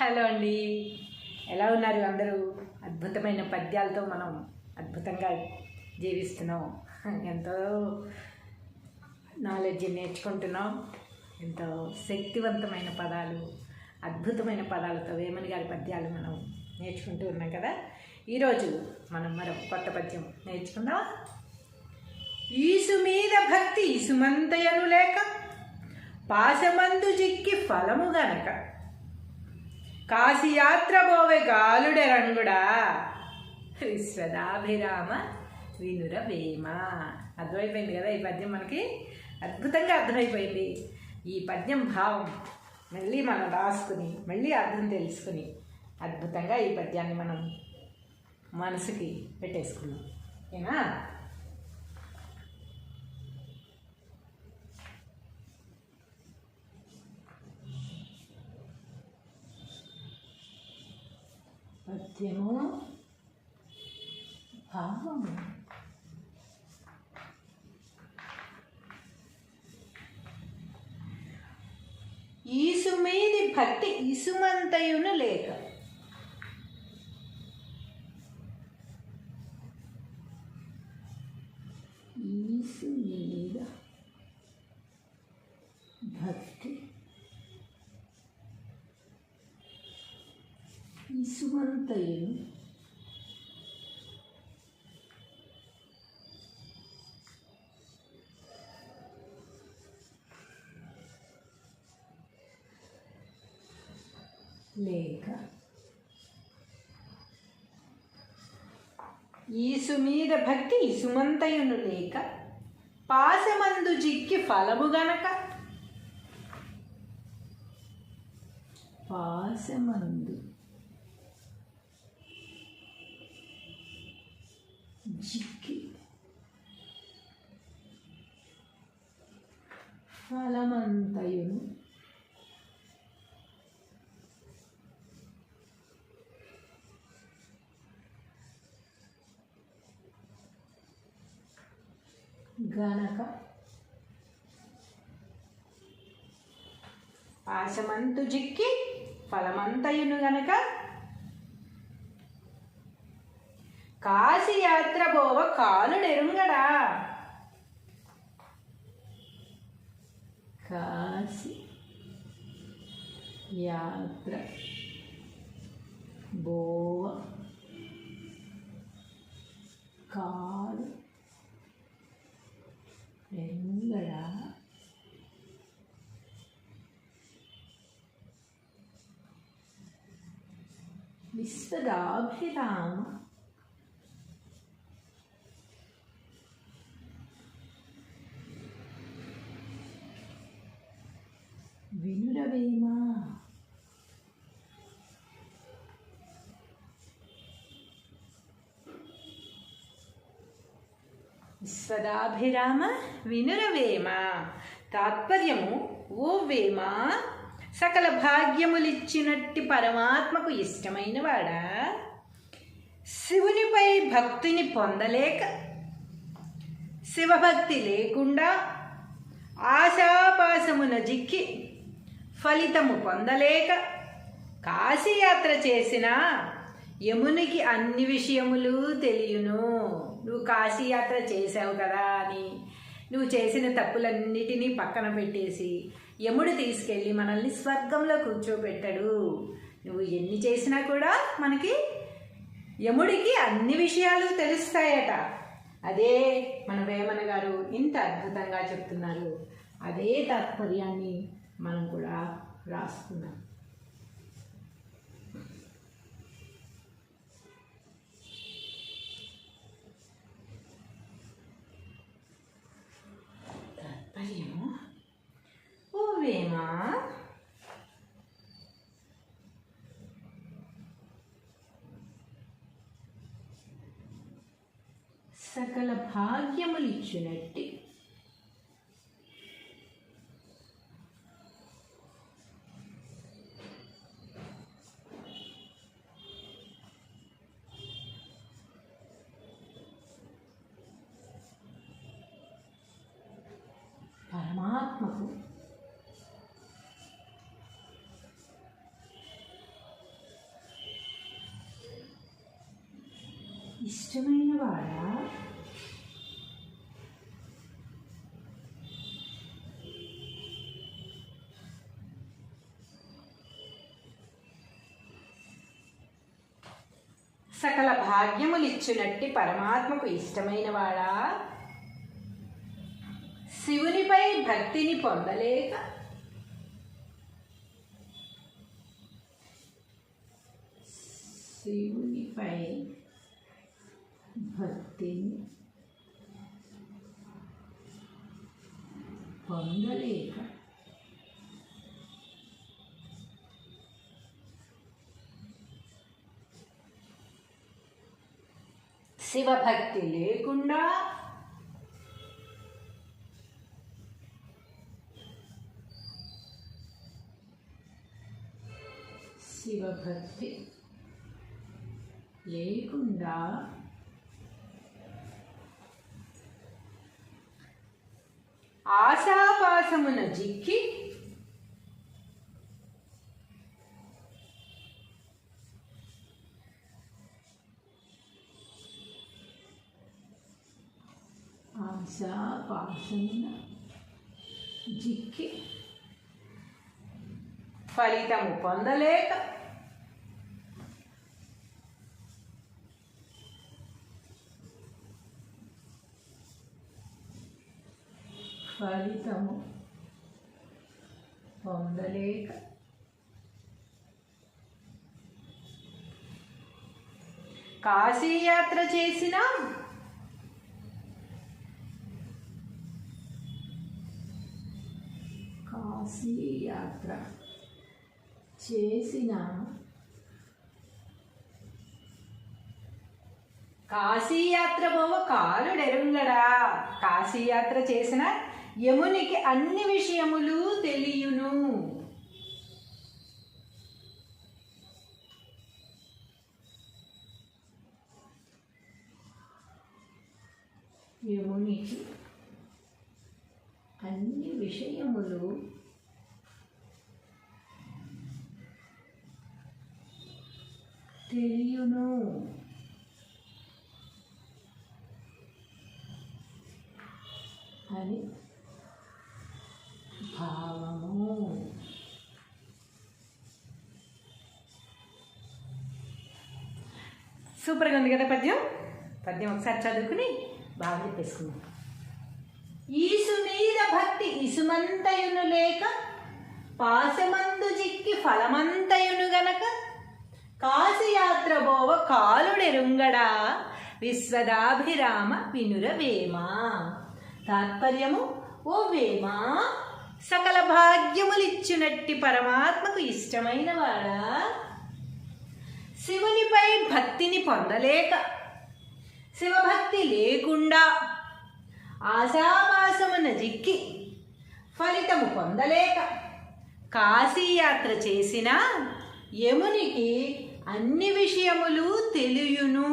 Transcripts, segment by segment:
Hello అండి, ఎలా ఉన్నారు అందరూ? అద్భుతమైన పద్యాలతో మనం అద్భుతంగా జీవిస్తున్నాం. ఎంతో నాలెడ్జ్ నేర్చుకుంటున్నాం. ఎంతో శక్తివంతమైన పదాలు, అద్భుతమైన పదాలతో వేమన గారి పద్యాలు మనం నేర్చుకుంటూ ఉన్నాం కదా. ఈరోజు మనం మరొక కొత్త పద్యం నేర్చుకుందాం. ఈసు మీద భక్తి ఇసుమంతయను లేక, పాశమందు జిక్కి ఫలము గనక, కాశీయాత్ర బోవె గాలుడె రంగుడా, విశ్వదాభిరామ వినుర వేమ. అర్థమైపోయింది కదా ఈ పద్యం, మనకి అద్భుతంగా అర్థమైపోయింది. ఈ పద్యం భావం మళ్ళీ మనం రాసుకుని మళ్ళీ అర్థం తెలుసుకుని అద్భుతంగా ఈ పద్యాన్ని మనం మనసుకి పెట్టేసుకున్నాం. ఓకేనా? పద్యము భావము. ఈసు మీది భక్తి ఇసుమంతయును లేక, ఈసు మీద భక్తి ఇసుమంతయును లేక, ఈసు మీద భక్తి ఇసుమంతయును లేక, పాశమందు జిక్కి ఫలము గనక, పాశమందు జిక్కి ఫలమంతయును గనక, పాశమంతు జిక్కి ఫలమంతయును గనక, కాశీయాత్ర బోవ కాలుడెరుంగడా, కాశీ యాత్ర బోవ కాలు ఎరుంగడా, విశ్వదాభిరామ వినురవేమ. విశ్వదాభిరామ వినురవేమ. తాత్పర్యము: ఓ వేమ, సకల భాగ్యములిచ్చినట్టి పరమాత్మకు ఇష్టమైన వాడా, శివునిపై భక్తిని పొందలేక, శివభక్తి లేకుండా ఆశాపాశమున జిక్కి ఫలితము పొందలేక, కాశీయాత్ర చేసిన యమునికి అన్ని విషయములు తెలియను. నువ్వు కాశీయాత్ర చేసావు కదా అని నువ్వు చేసిన తప్పులన్నిటినీ పక్కన పెట్టేసి యముడు తీసుకెళ్ళి మనల్ని స్వర్గంలో కూర్చోబెట్టాడు. నువ్వు ఎన్ని చేసినా కూడా మనకి యముడికి అన్ని విషయాలు తెలుస్తాయట. అదే మన వేమన గారు ఇంత అద్భుతంగా చెప్తున్నారు. అదే తాత్పర్యాన్ని మనం కూడా రాసుకున్నాం. తాత్పర్యము: ఓ వేమ, సకల భాగ్యములిచ్చినట్టి పరమాత్మకు ఇష్టమైన వాడా సకల భాగ్యములిచ్చునట్టి పరమాత్మకు ఇష్టమైన వాడా శివునిపై భక్తిని పొందలేక శివునిపై భక్తిని పొందలేక శివభక్తి లేకుండా శివభక్తి లేకుండా ఆశాపాసమున జిక్కి ఆశాపాసమున జిక్కి ఫలితము పొందలేక ఫలితము పొందలేక కాశీయాత్ర చేసిన కాశీయాత్ర చేసిన కాశీయాత్ర పోవ కాలుడెరుంగడా కాశీయాత్ర చేసిన యమునికి అన్ని విషయములు తెలియును యమునికి అన్ని విషయములు తెలియును అని భావము. సూపర్గా ఉంది కదా పద్యం. పద్యం ఒకసారి చదువుకుని బాగా చెప్పేసుకుందాం. ఈసు మీద భక్తి ఇసుమంతయును లేక పాశమందు జిక్కి ఫలమంతయును గనక కాశీయాత్ర బోవ కాలుడెరుంగడా విశ్వదాభిరామ వినురవేమా. తాత్పర్యము, ఓ వేమా, సకల భాగ్యములిచ్చునట్టి పరమాత్మకు ఇష్టమైన వాడా శివునిపై భక్తిని పొందలేక శివభక్తి లేకుండా ఆశాపాసమున జిక్కి ఫలితము పొందలేక కాశీయాత్ర చేసిన యమునికి అన్ని విషయములు తెలియును.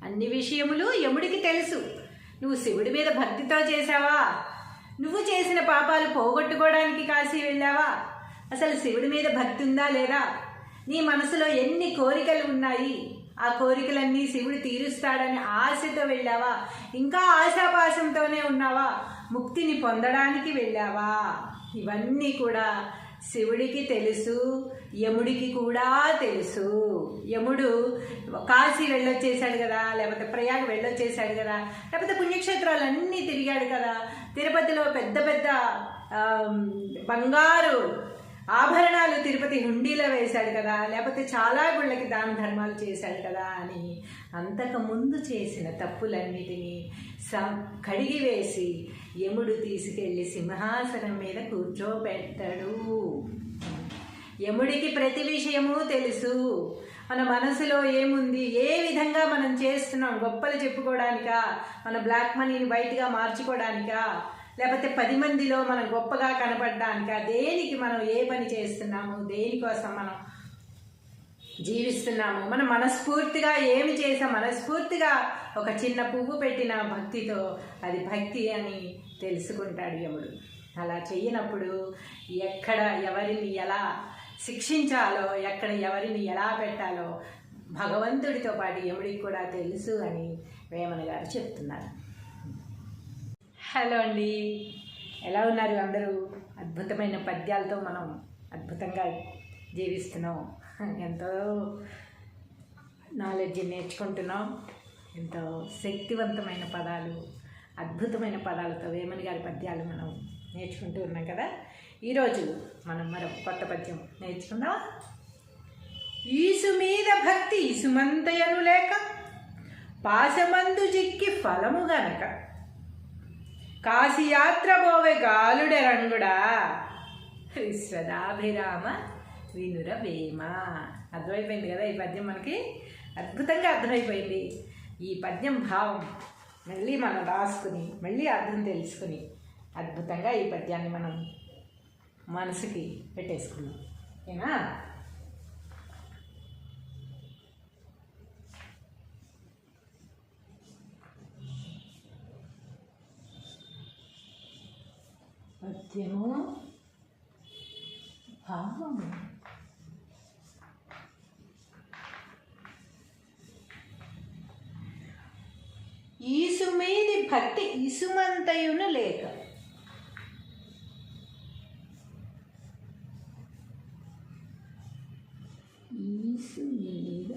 అన్ని విషయములు యముడికి తెలుసు. నువ్వు శివుడి మీద భక్తితో చేసావా? నువ్వు చేసిన పాపాలు పోగొట్టుకోవడానికి కాశీ వెళ్ళావా? అసలు శివుడి మీద భక్తి ఉందా లేదా? నీ మనసులో ఎన్ని కోరికలు ఉన్నాయి? ఆ కోరికలన్నీ శివుడు తీరుస్తాడని ఆశతో వెళ్ళావా? ఇంకా ఆశాపాశంతోనే ఉన్నావా? ముక్తిని పొందడానికి వెళ్ళావా? ఇవన్నీ కూడా శివుడికి తెలుసు, యముడికి కూడా తెలుసు. యముడు కాశీ వెళ్ళొచ్చేసాడు కదా, లేకపోతే ప్రయాగ వెళ్ళొచ్చేసాడు కదా, లేకపోతే పుణ్యక్షేత్రాలన్నీ తిరిగాడు కదా, తిరుపతిలో పెద్ద పెద్ద బంగారు ఆభరణాలు తిరుపతి హుండీలో వేశాడు కదా, లేకపోతే చాలా గుళ్ళకి దాన ధర్మాలు చేశాడు కదా అని అంతకుముందు చేసిన తప్పులన్నిటినీ కడిగివేసి యముడు తీసుకెళ్ళి సింహాసనం మీద కూర్చోబెట్టాడు. యముడికి ప్రతి విషయము తెలుసు. మన మనసులో ఏముంది, ఏ విధంగా మనం చేస్తున్నాం, గొప్పలు చెప్పుకోవడానికా, మన బ్లాక్ మనీని వైట్గా మార్చుకోవడానికా, లేకపోతే 10 మందిలో మనం గొప్పగా కనపడడానికా, దేనికి మనం ఏ పని చేస్తున్నాము, దేనికోసం మనం జీవిస్తున్నాము, మనం మనస్ఫూర్తిగా ఏమి చేసాం, మనస్ఫూర్తిగా ఒక చిన్న పువ్వు పెట్టిన భక్తితో అది భక్తి అని తెలుసుకుంటాడు యముడు. అలా చెయ్యనప్పుడు ఎక్కడ ఎవరిని ఎలా శిక్షించాలో, ఎక్కడ ఎవరిని ఎలా పెట్టాలో భగవంతుడితో పాటు యముడికి కూడా తెలుసు అని వేమన గారు చెప్తున్నారు. హలో అండి, ఎలా ఉన్నారు అందరూ? అద్భుతమైన పద్యాలతో మనం అద్భుతంగా జీవిస్తున్నాం, ఎంతో నాలెడ్జ్ నేర్చుకుంటున్నాం, ఎంతో శక్తివంతమైన పదాలు, అద్భుతమైన పదాలతో వేమన గారి పద్యాలు మనం నేర్చుకుంటూ ఉన్నాం కదా. ఈరోజు మనం మరొక కొత్త పద్యం నేర్చుకుందాం. ఈసు మీద భక్తి ఇసుమంతయను లేక పాశమందు జిక్కి ఫలము గనక కాశీయాత్ర బోవె గాలుడెరంగుడా విశ్వదాభిరామ వినుర వేమ. అర్థమైపోయింది కదా ఈ పద్యం, మనకి అద్భుతంగా అర్థమైపోయింది. ఈ పద్యం భావం మళ్ళీ మనం రాసుకుని మళ్ళీ అర్థం తెలుసుకుని అద్భుతంగా ఈ పద్యాన్ని మనం మనసుకి పెట్టేసుకున్నాం, ఓకేనా? పద్యము భావము. ఈసు మీది భక్తి ఇసుమంతయును లేక. ఈసు మీద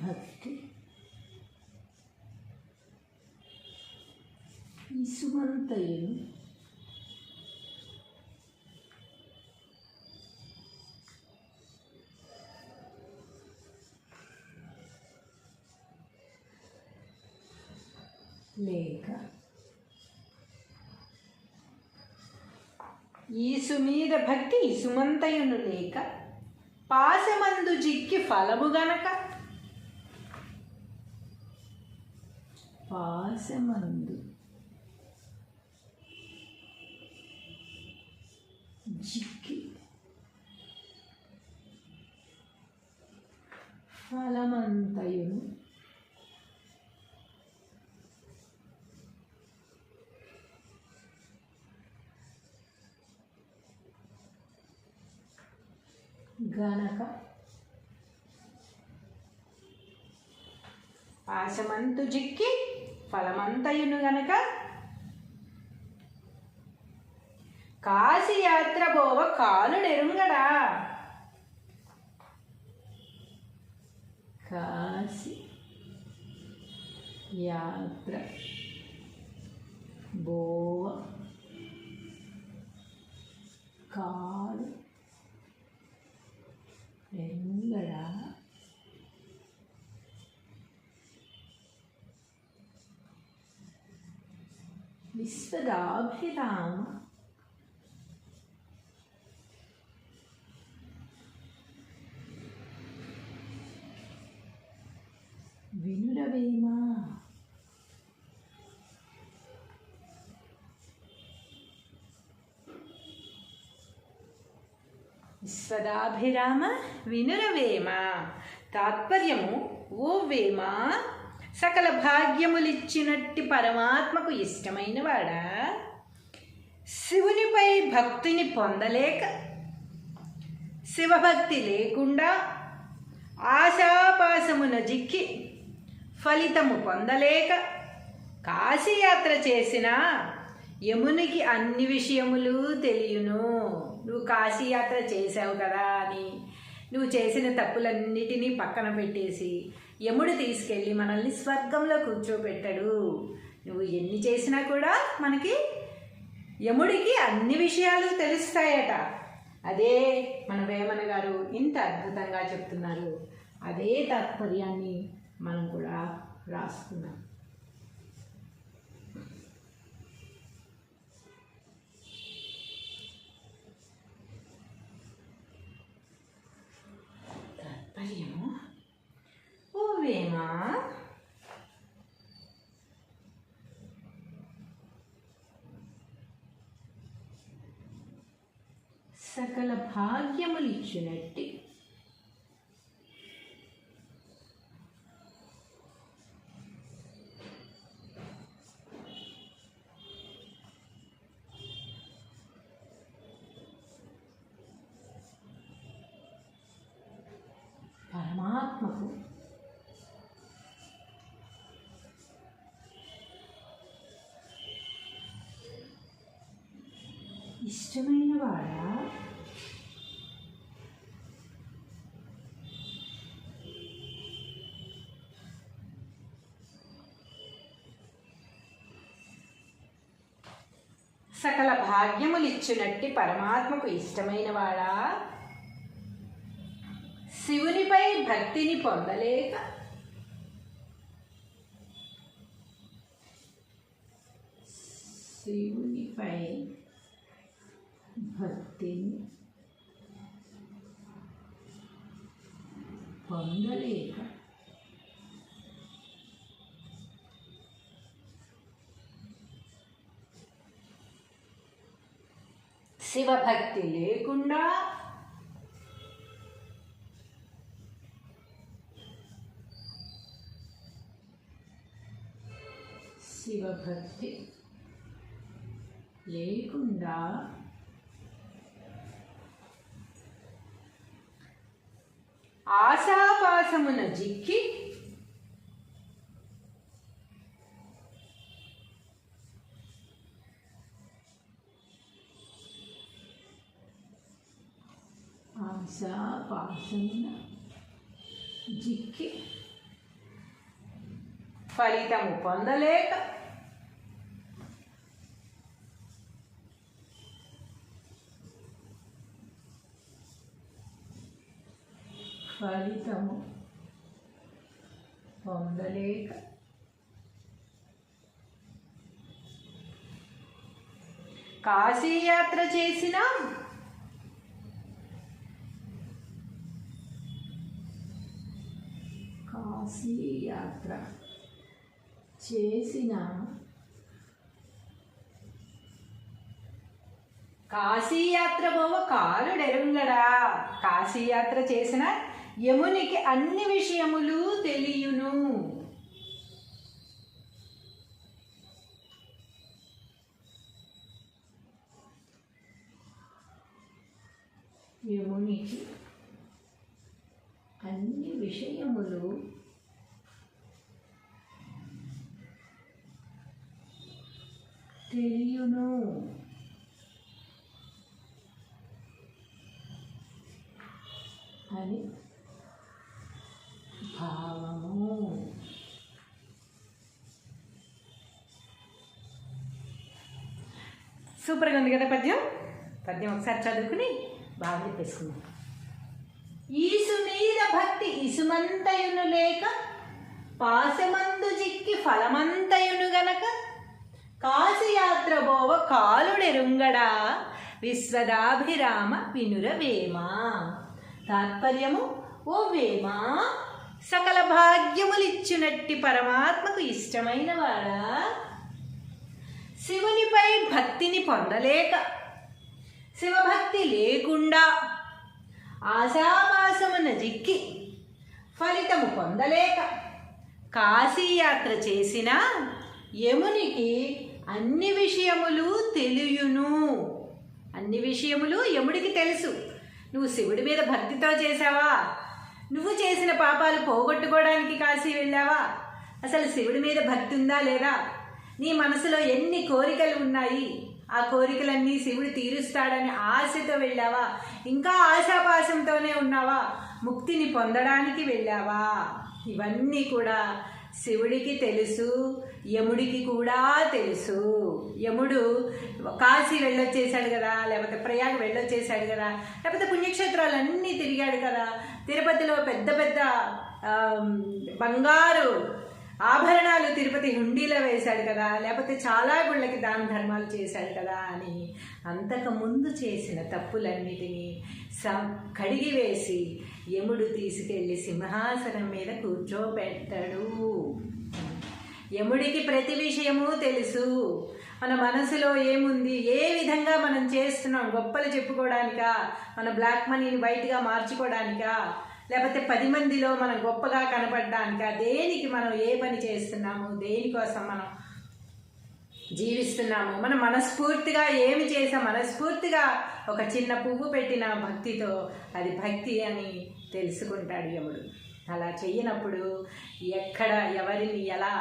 భక్తి ఇసుమంతయును లేక. ఈసు మీద భక్తి ఇసుమంతయును లేక పాశమందు జిక్కి ఫలము గనక. పాశమందు జిక్కి ఫలమంతయును గనక. పాశమంతు జిక్కి ఫలమంతయును గనక కాశీయాత్ర బోవ కాలుడెరుంగడా. కాశీ యాత్ర బోవ కాలు ఎరుంగడా. విశ్వదాభిరామ వినురవేమ. విశ్వదాభిరామ వినురవేమ. తాత్పర్యము: ఓ వేమ, సకల భాగ్యములిచ్చినట్టి పరమాత్మకు ఇష్టమైన వాడా, శివునిపై భక్తిని పొందలేక, శివభక్తి లేకుండా ఆశాపాసమున జిక్కి ఫలితము పొందలేక కాశీయాత్ర చేసిన యమునికి అన్ని విషయములు తెలియను. నువ్వు కాశీయాత్ర చేసావు కదా అని నువ్వు చేసిన తప్పులన్నిటినీ పక్కన పెట్టేసి యముడు తీసుకెళ్ళి మనల్ని స్వర్గంలో కూర్చోబెట్టాడు. నువ్వు ఎన్ని చేసినా కూడా మనకి యముడికి అన్ని విషయాలు తెలుస్తాయట. అదే మన వేమన గారు ఇంత అద్భుతంగా చెప్తున్నారు. అదే తాత్పర్యాన్ని మనం కూడా రాసుకున్నాం. తాత్పర్యము: ఓ వేమ, సకల భాగ్యములిచ్చినట్టి పరమాత్మకు ఇష్టమైన వాడా సకల భాగ్యములిచ్చునట్టి పరమాత్మకు ఇష్టమైన వాడా శివునిపై భక్తిని పొందలేక శివునిపై భక్తిని పొందలేక శివభక్తి లేకుండా శివభక్తి లేకుండా ఆశాపాసమున జిక్కి ఆశాపాసమున జిక్కి ఫలితము పొందలేక ఫలితము పొందలేక కాశీయాత్ర చేసిన కాశీయాత్ర చేసిన కాశీయాత్ర పోవ కాలుడెరుంగడా కాశీయాత్ర చేసిన యమునికి అన్ని విషయములు తెలియును యమునికి అన్ని విషయములు తెలియును అని భావము. సూపర్గా ఉంది కదా పద్యం. పద్యం ఒకసారి చదువుకుని బాగా చెప్పేసుకుందాం. ఈసు మీద భక్తి ఇసుమంతయును లేక పాశమందు జిక్కి ఫలమంతయును గనక కాశీయాత్ర బోవ కాలుడెరుంగడా విశ్వదాభిరామ వినురవేమా. తాత్పర్యము, ఓ వేమా, సకల భాగ్యములిచ్చునట్టి పరమాత్మకు ఇష్టమైన వాడా శివునిపై భక్తిని పొందలేక శివభక్తి లేకుండా ఆశాపాసమున జిక్కి ఫలితము పొందలేక కాశీయాత్ర చేసిన యమునికి అన్ని విషయములు తెలియును. అన్ని విషయములు యముడికి తెలుసు. నువ్వు శివుడి మీద భక్తితో చేసావా? నువ్వు చేసిన పాపాలు పోగొట్టుకోవడానికి కాశీ వెళ్ళావా? అసలు శివుడి మీద భక్తి ఉందా లేదా? నీ మనసులో ఎన్ని కోరికలు ఉన్నాయి? ఆ కోరికలన్నీ శివుడు తీరుస్తాడని ఆశతో వెళ్ళావా? ఇంకా ఆశాపాశంతోనే ఉన్నావా? ముక్తిని పొందడానికి వెళ్ళావా? ఇవన్నీ కూడా శివుడికి తెలుసు, యముడికి కూడా తెలుసు. యముడు కాశీ వెళ్ళొచ్చేసాడు కదా, లేకపోతే ప్రయాగ వెళ్ళొచ్చేసాడు కదా, లేకపోతే పుణ్యక్షేత్రాలన్నీ తిరిగాడు కదా, తిరుపతిలో పెద్ద పెద్ద బంగారు ఆభరణాలు తిరుపతి హుండీలో వేశాడు కదా, లేకపోతే చాలా గుళ్ళకి దాన ధర్మాలు చేశాడు కదా అని అంతకుముందు చేసిన తప్పులన్నిటినీ కడిగి వేసి యముడు తీసుకెళ్ళి సింహాసనం మీద కూర్చోబెట్టాడు. యముడికి ప్రతి విషయము తెలుసు. మన మనసులో ఏముంది, ఏ విధంగా మనం చేస్తున్నాం, గొప్పలు చెప్పుకోవడానికా, మన బ్లాక్ మనీని వైట్గా మార్చుకోవడానికా, లేకపోతే 10 మందిలో మనం గొప్పగా కనపడడానికా, దేనికి మనం ఏ పని చేస్తున్నాము, దేనికోసం మనం జీవిస్తున్నాము, మనం మనస్ఫూర్తిగా ఏమి చేసాం, మనస్ఫూర్తిగా ఒక చిన్న పువ్వు పెట్టిన భక్తితో అది భక్తి అని తెలుసుకుంటాడు యముడు. అలా చెయ్యనప్పుడు ఎక్కడ ఎవరిని ఎలా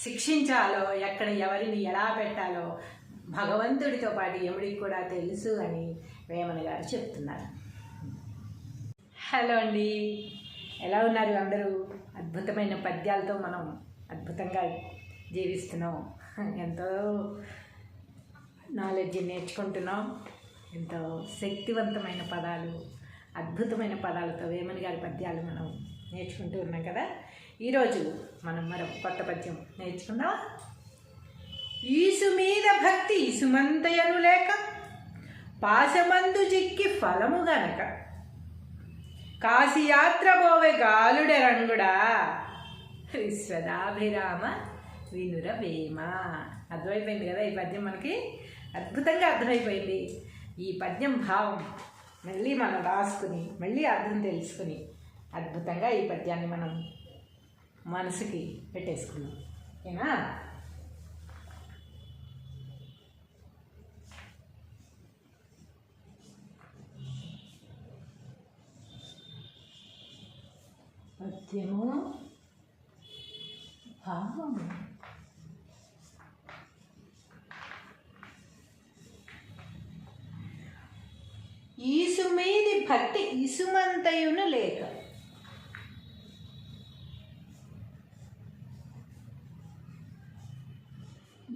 శిక్షించాలో, ఎక్కడ ఎవరిని ఎలా పెట్టాలో భగవంతుడితో పాటు యముడికి కూడా తెలుసు అని వేమన గారు చెప్తున్నారు. హలో అండి, ఎలా ఉన్నారు అందరూ? అద్భుతమైన పద్యాలతో మనం అద్భుతంగా జీవిస్తున్నాం, ఎంతో నాలెడ్జ్ నేర్చుకుంటున్నాం. ఎంతో శక్తివంతమైన పదాలు, అద్భుతమైన పదాలతో వేమన గారి పద్యాలు మనం నేర్చుకుంటూ ఉన్నాం కదా. ఈరోజు మనం మరొక కొత్త పద్యం నేర్చుకుందాం. ఈసు మీద భక్తి ఇసుమంతయను లేక, పాశమందు జిక్కి ఫలము గనక, కాశీయాత్ర బోవె గాలుడెరంగుడా, విశ్వదాభిరామ వినుర వేమ. అర్థమైపోయింది కదా ఈ పద్యం? మనకి అద్భుతంగా అర్థమైపోయింది. ఈ పద్యం భావం మళ్ళీ మనం రాసుకుని మళ్ళీ అర్థం తెలుసుకుని అద్భుతంగా ఈ పద్యాన్ని మనం మనసుకి పెట్టేసుకున్నాం. ఓకేనా? పద్యము భావము. ఈసు మీది భక్తి ఇసుమంతయును లేక,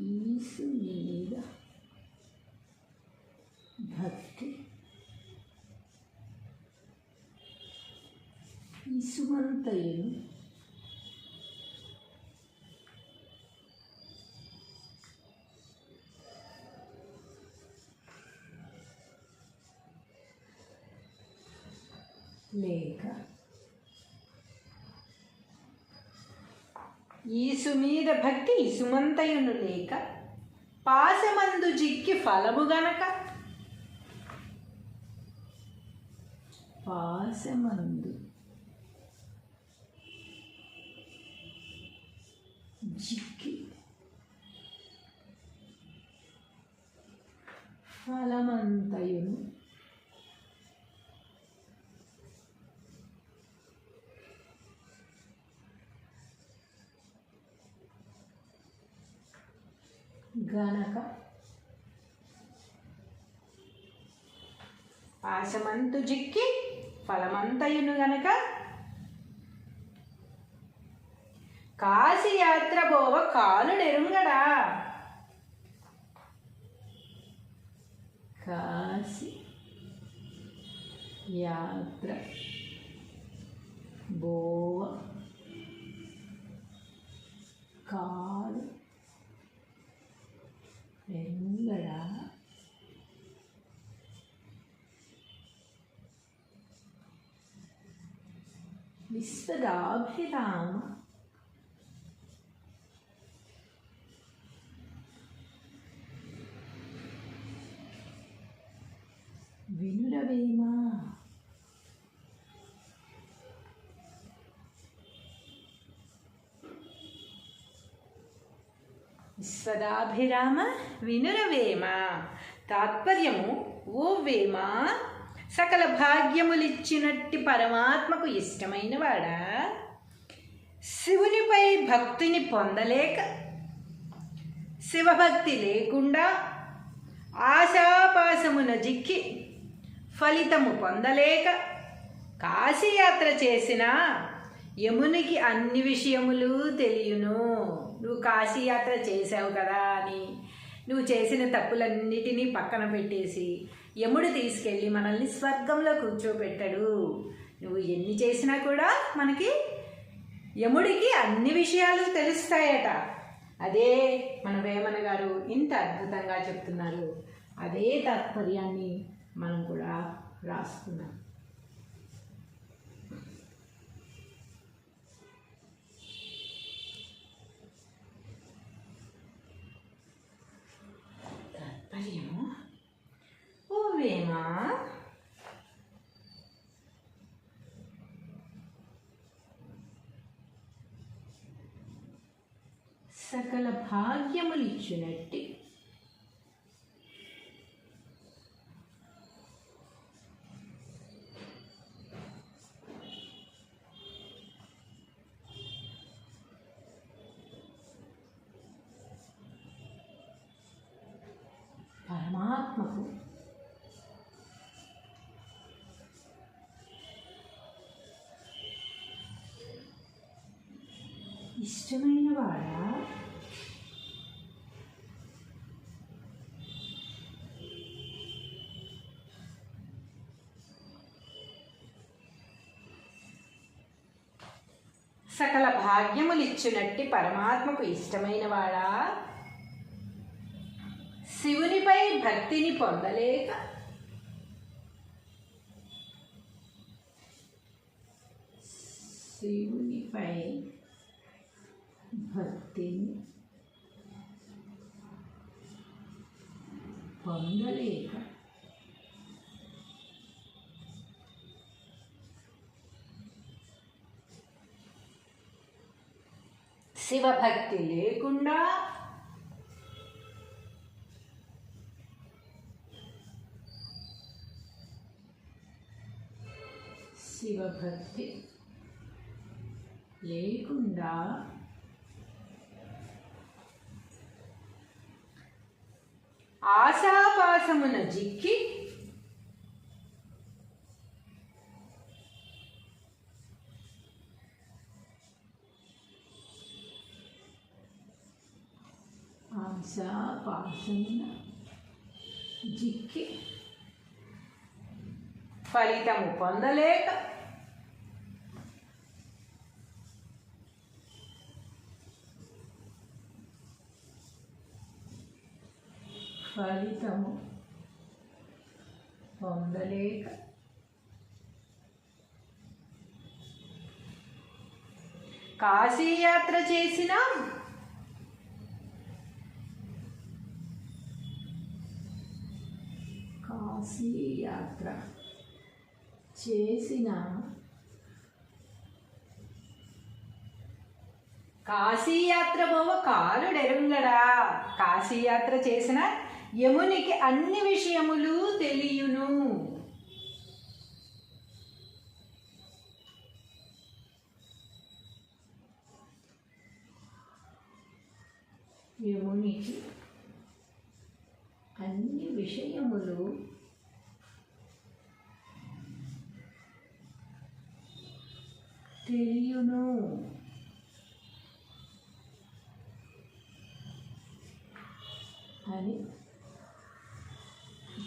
ఈసు మీద భక్తి ఇసుమంతయును లేక, ఈసు మీద భక్తి ఇసుమంతయును లేక, పాశమందు జిక్కి ఫలము గనక, పాశమందు జిక్కి ఫలమంతయును గనక, పాశమంతు జిక్కి ఫలమంతయును గనక, కాశీయాత్ర బోవ కాలుడెరుంగడా, కాశీ యాత్ర బోవ కాలు ఎరుంగడా, విశ్వదాభిరామ వినురవేమ. విశ్వదాభిరామ వినురవేమ. తాత్పర్యము: ఓ వేమ, సకల భాగ్యములిచ్చినట్టి పరమాత్మకు ఇష్టమైన వాడా, శివునిపై భక్తిని పొందలేక, శివభక్తి లేకుండా ఆశాపాశమున జిక్కి ఫలితము పొందలేక కాశీయాత్ర చేసిన యమునికి అన్ని విషయములు తెలియను. నువ్వు కాశీయాత్ర చేసావు కదా అని నువ్వు చేసిన తప్పులన్నిటినీ పక్కన పెట్టేసి యముడు తీసుకెళ్ళి మనల్ని స్వర్గంలో కూర్చోబెట్టాడు. నువ్వు ఎన్ని చేసినా కూడా మనకి యముడికి అన్ని విషయాలు తెలుస్తాయట. అదే మన వేమన గారు ఇంత అద్భుతంగా చెప్తున్నారు. అదే తాత్పర్యాన్ని మనం కూడా రాసుకున్నాం. తాత్పర్యము: ఓ వేమ, సకల భాగ్యములిచ్చినట్టి పరమాత్మకు ఇష్టమైన వాడా సకల భాగ్యములిచ్చునట్టి పరమాత్మకు ఇష్టమైన వాడా శివునిపై భక్తిని పొందలేక శివునిపై భక్తిని పొందలేక శివభక్తి లేకుండా శివభక్తి లేకుండా ఆశాపాసమున జిక్కి ఆశాపాసమున జిక్కి ఫలితము పొందలేక ఫలితము పొందలేక కాశీయాత్ర చేసిన కాశీయాత్ర చేసిన కాశీయాత్ర పోవ కాలుడెరుంగడా కాశీయాత్ర చేసిన యమునికి అన్ని విషయములు తెలియును యమునికి అన్ని విషయములు తెలియును అని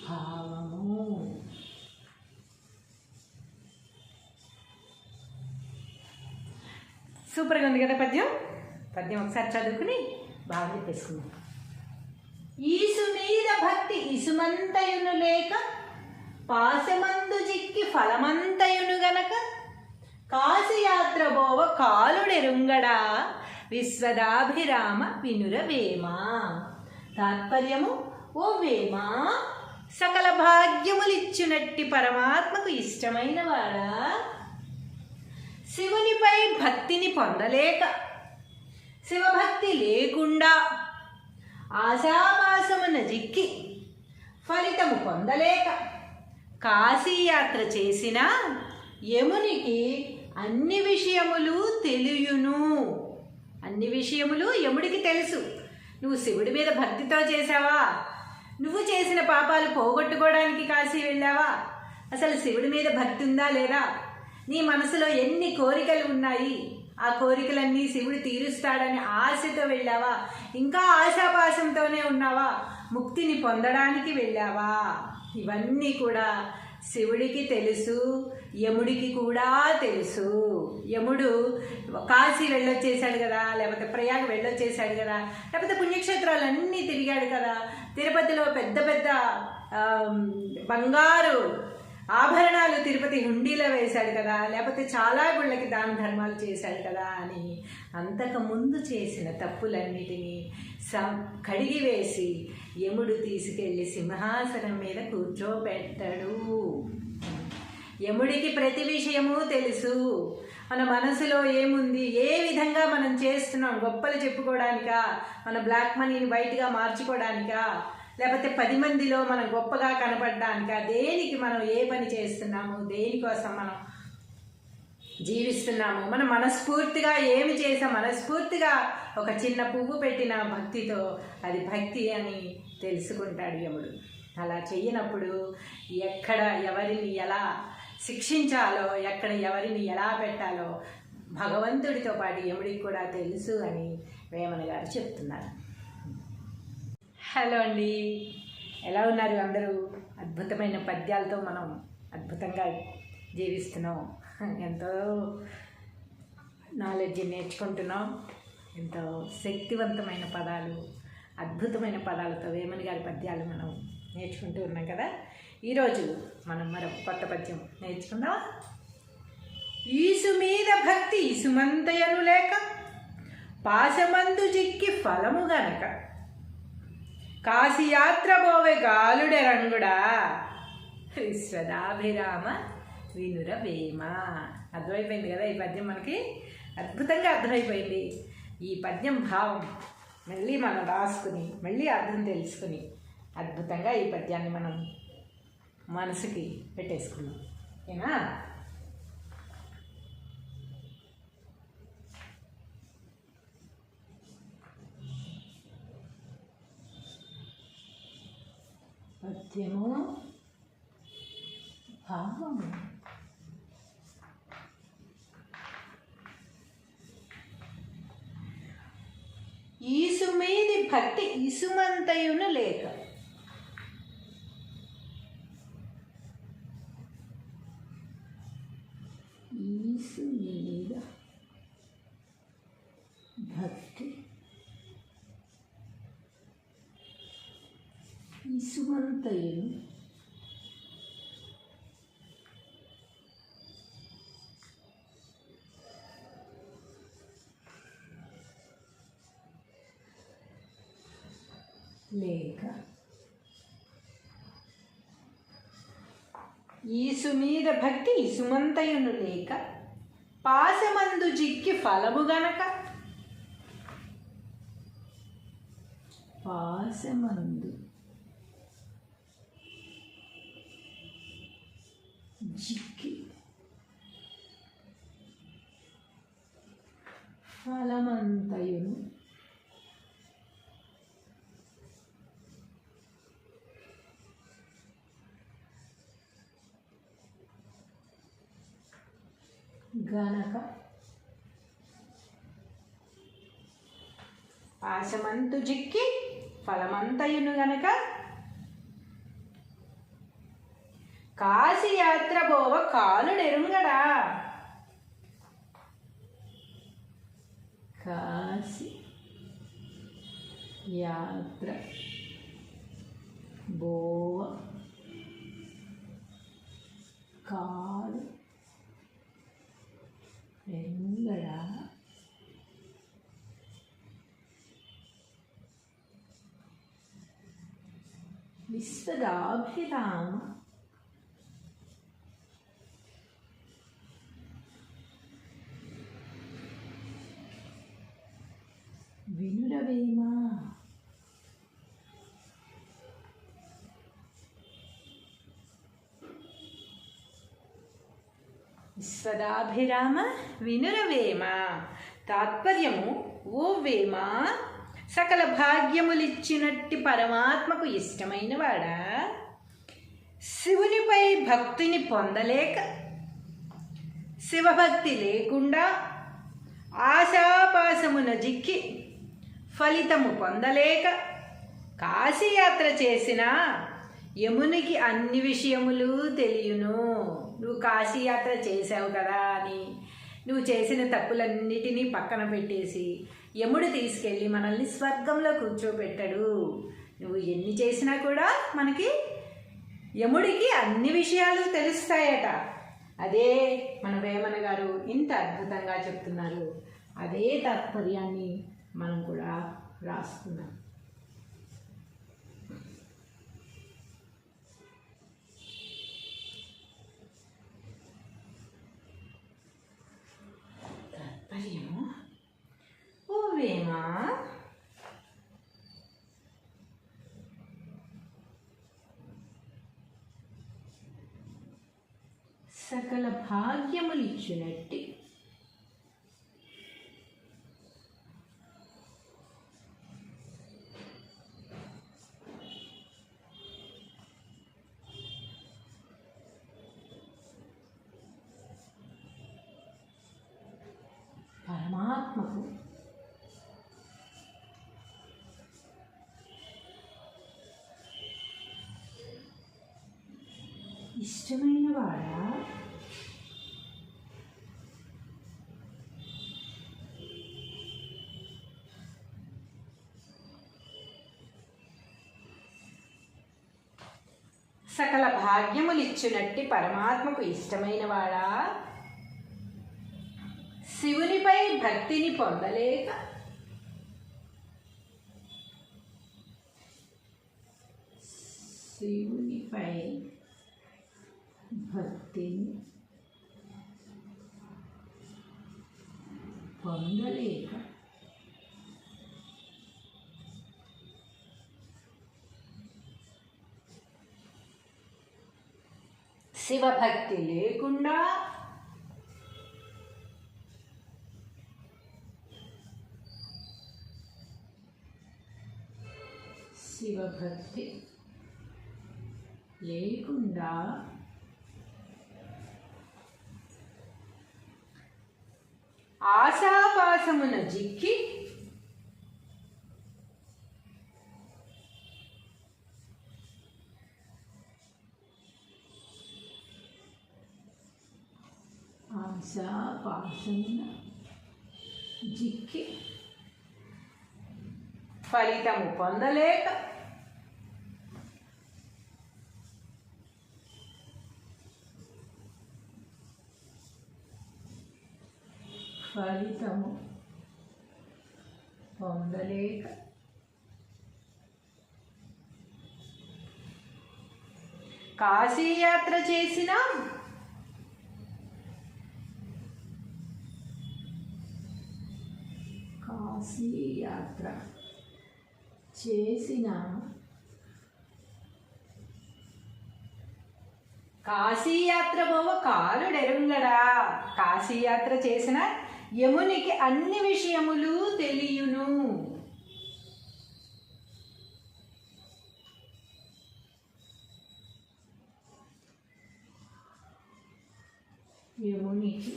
భావము. సూపర్గా ఉంది కదా పద్యం. పద్యం ఒకసారి చదువుకుని బాగా చెప్పేసుకుందాం. ఈసు మీద భక్తి ఇసుమంతయును లేక పాశమందు జిక్కి ఫలమంతయును గనక కాశయాత్ర బోవ కాలుడెరుంగడా విశ్వదాభిరామ వినురవేమా. తాత్పర్యము, ఓ వేమా, సకల భాగ్యములిచ్చునట్టి పరమాత్మకు ఇష్టమైన వాడా శివునిపై భక్తిని పొందలేక శివభక్తి లేకుండా ఆశాపాసమున జిక్కి ఫలితము పొందలేక కాశీయాత్ర చేసిన యమునికి అన్ని విషయములు తెలియును. అన్ని విషయములు యముడికి తెలుసు. నువ్వు శివుడి మీద భక్తితో చేసావా? నువ్వు చేసిన పాపాలు పోగొట్టుకోవడానికి కాశీ వెళ్ళావా? అసలు శివుడి మీద భక్తి ఉందా లేదా? నీ మనసులో ఎన్ని కోరికలు ఉన్నాయి? ఆ కోరికలన్నీ శివుడు తీరుస్తాడని ఆశతో వెళ్ళావా? ఇంకా ఆశాపాశంతోనే ఉన్నావా? ముక్తిని పొందడానికి వెళ్ళావా? ఇవన్నీ కూడా శివుడికి తెలుసు, యముడికి కూడా తెలుసు. యముడు కాశీ వెళ్ళొచ్చేసాడు కదా, లేకపోతే ప్రయాగ వెళ్ళొచ్చేసాడు కదా, లేకపోతే పుణ్యక్షేత్రాలన్నీ తిరిగాడు కదా, తిరుపతిలో పెద్ద పెద్ద బంగారు ఆభరణాలు తిరుపతి హుండీలో వేశాడు కదా, లేకపోతే చాలా గుళ్ళకి దాన ధర్మాలు చేశాడు కదా అని అంతకుముందు చేసిన తప్పులన్నిటినీ కడిగివేసి యముడు తీసుకెళ్ళి సింహాసనం మీద కూర్చోబెట్టాడు. యముడికి ప్రతి విషయము తెలుసు. మన మనసులో ఏముంది, ఏ విధంగా మనం చేస్తున్నాం, గొప్పలు చెప్పుకోవడానికా, మన బ్లాక్ మనీని వైట్గా మార్చుకోవడానికా, లేకపోతే 10 మందిలో మనం గొప్పగా కనపడడానికా, దేనికి మనం ఏ పని చేస్తున్నాము, దేనికోసం మనం జీవిస్తున్నాము, మనం మనస్ఫూర్తిగా ఏమి చేసాం, మనస్ఫూర్తిగా ఒక చిన్న పువ్వు పెట్టిన భక్తితో అది భక్తి అని తెలుసుకుంటాడు యముడు. అలా చెయ్యనప్పుడు ఎక్కడ ఎవరిని ఎలా శిక్షించాలో, ఎక్కడ ఎవరిని ఎలా పెట్టాలో భగవంతుడితో పాటు యముడికి కూడా తెలుసు అని వేమన గారు చెప్తున్నారు. హలో అండి, ఎలా ఉన్నారు అందరూ? అద్భుతమైన పద్యాలతో మనం అద్భుతంగా జీవిస్తున్నాం, ఎంతో నాలెడ్జ్ నేర్చుకుంటున్నాం. ఎంతో శక్తివంతమైన పదాలు, అద్భుతమైన పదాలతో వేమన గారి పద్యాలు మనం నేర్చుకుంటూ ఉన్నాం కదా. ఈరోజు మనం మరొక కొత్త పద్యం నేర్చుకుందాం. ఈసు మీద భక్తి ఇసుమంతయను లేక, పాశమందు జిక్కి ఫలము గనక, కాశీయాత్ర బోవె గాలుడెరంగుడా, విశ్వదాభిరామ వినుర వేమ. అర్థమైపోయింది కదా ఈ పద్యం? మనకి అద్భుతంగా అర్థమైపోయింది. ఈ పద్యం భావం మళ్ళీ మనం రాసుకుని మళ్ళీ అర్థం తెలుసుకుని అద్భుతంగా ఈ పద్యాన్ని మనం మనసుకి పెట్టేసుకున్నాం. ఓకేనా? పద్యము భావము. ఈసు మీది భక్తి ఇసుమంతయును లేక, ఈసు మీద భక్తి ఇసుమంతయును లేక, ఈసు మీద భక్తి ఇసుమంతయును లేక, పాశమందు జిక్కి ఫలము గనక, పాశమందు జిక్కి ఫలమంతయును గనక, పాశమంతు జిక్కి ఫలమంతయును గనక, కాశీయాత్ర బోవ కాలుడెరుంగడా, కాశీ యాత్ర బోవ కాలు ఎరుంగడా, విశ్వదాభిరామ వినురవేమ. విశ్వదాభిరామ వినురవేమ. తాత్పర్యము: ఓ వేమ, సకల భాగ్యములిచ్చినట్టి పరమాత్మకు ఇష్టమైన వాడా, శివునిపై భక్తిని పొందలేక, శివభక్తి లేకుండా ఆశాపాసమున జిక్కి ఫలితము పొందలేక, కాశీయాత్ర చేసిన యమునికి అన్ని విషయములు తెలియను. నువ్వు కాశీయాత్ర చేసావు కదా అని నువ్వు చేసిన తప్పులన్నిటినీ పక్కన పెట్టేసి యముడు తీసుకెళ్ళి మనల్ని స్వర్గంలో కూర్చోబెట్టాడు. నువ్వు ఎన్ని చేసినా కూడా మనకి యముడికి అన్ని విషయాలు తెలుస్తాయట. అదే మన వేమన గారు ఇంత అద్భుతంగా చెప్తున్నారు. అదే తాత్పర్యాన్ని మనం కూడా రాసుకున్నాం. తాత్పర్యము: ఓ వేమ, సకల భాగ్యములిచ్చినట్టి పరమాత్మకు ఇష్టమైన వాడా సకల భాగ్యములిచ్చునట్టి పరమాత్మకు ఇష్టమైన వాడా శివునిపై భక్తిని పొందలేక శివునిపై భక్తిని పొందలేక శివభక్తి లేకుండా శివభక్తి లేకుండా ఆశాపాసమున జిక్కి ఆశాపాసమున జిక్కి ఫలితము పొందలేక ఫలితము పొందలేక కాశీయాత్ర చేసిన కాశీయాత్ర చేసిన కాశీయాత్ర పోవ కాలుడెరుంగడా కాశీయాత్ర చేసిన యమునికి అన్ని విషయములు తెలియును యమునికి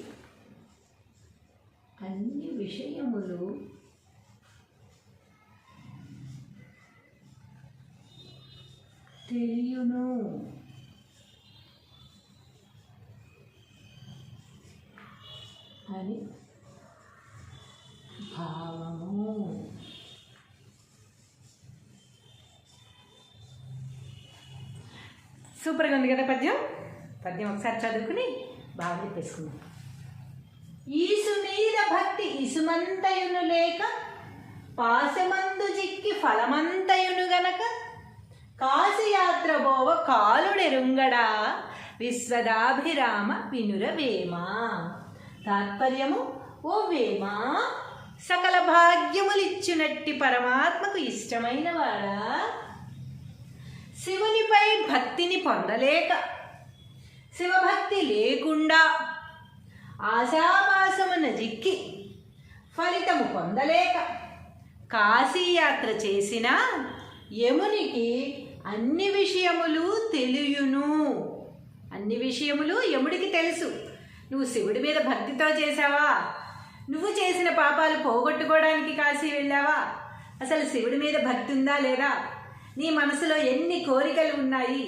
అన్ని విషయములు తెలియును అని భావము. సూపర్గా ఉంది కదా పద్యం. పద్యం ఒకసారి చదువుకుని బాగా చెప్పేసుకుందాం. ఈసు మీద భక్తి ఇసుమంతయును లేక పాశమందు జిక్కి ఫలమంతయును గనక కాశీయాత్ర బోవ కాలుడెరుంగడా విశ్వదాభిరామ వినురవేమా. తాత్పర్యము, ఓ వేమా, సకల భాగ్యములిచ్చునట్టి పరమాత్మకు ఇష్టమైన వాడా శివునిపై భక్తిని పొందలేక శివభక్తి లేకుండా ఆశాపాసమున జిక్కి ఫలితము పొందలేక కాశీయాత్ర చేసిన యమునికి అన్ని విషయములు తెలియును. అన్ని విషయములు యముడికి తెలుసు. నువ్వు శివుడి మీద భక్తితో చేసావా? నువ్వు చేసిన పాపాలు పోగొట్టుకోవడానికి కాశీ వెళ్ళావా? అసలు శివుడి మీద భక్తి ఉందా లేదా? నీ మనసులో ఎన్ని కోరికలు ఉన్నాయి?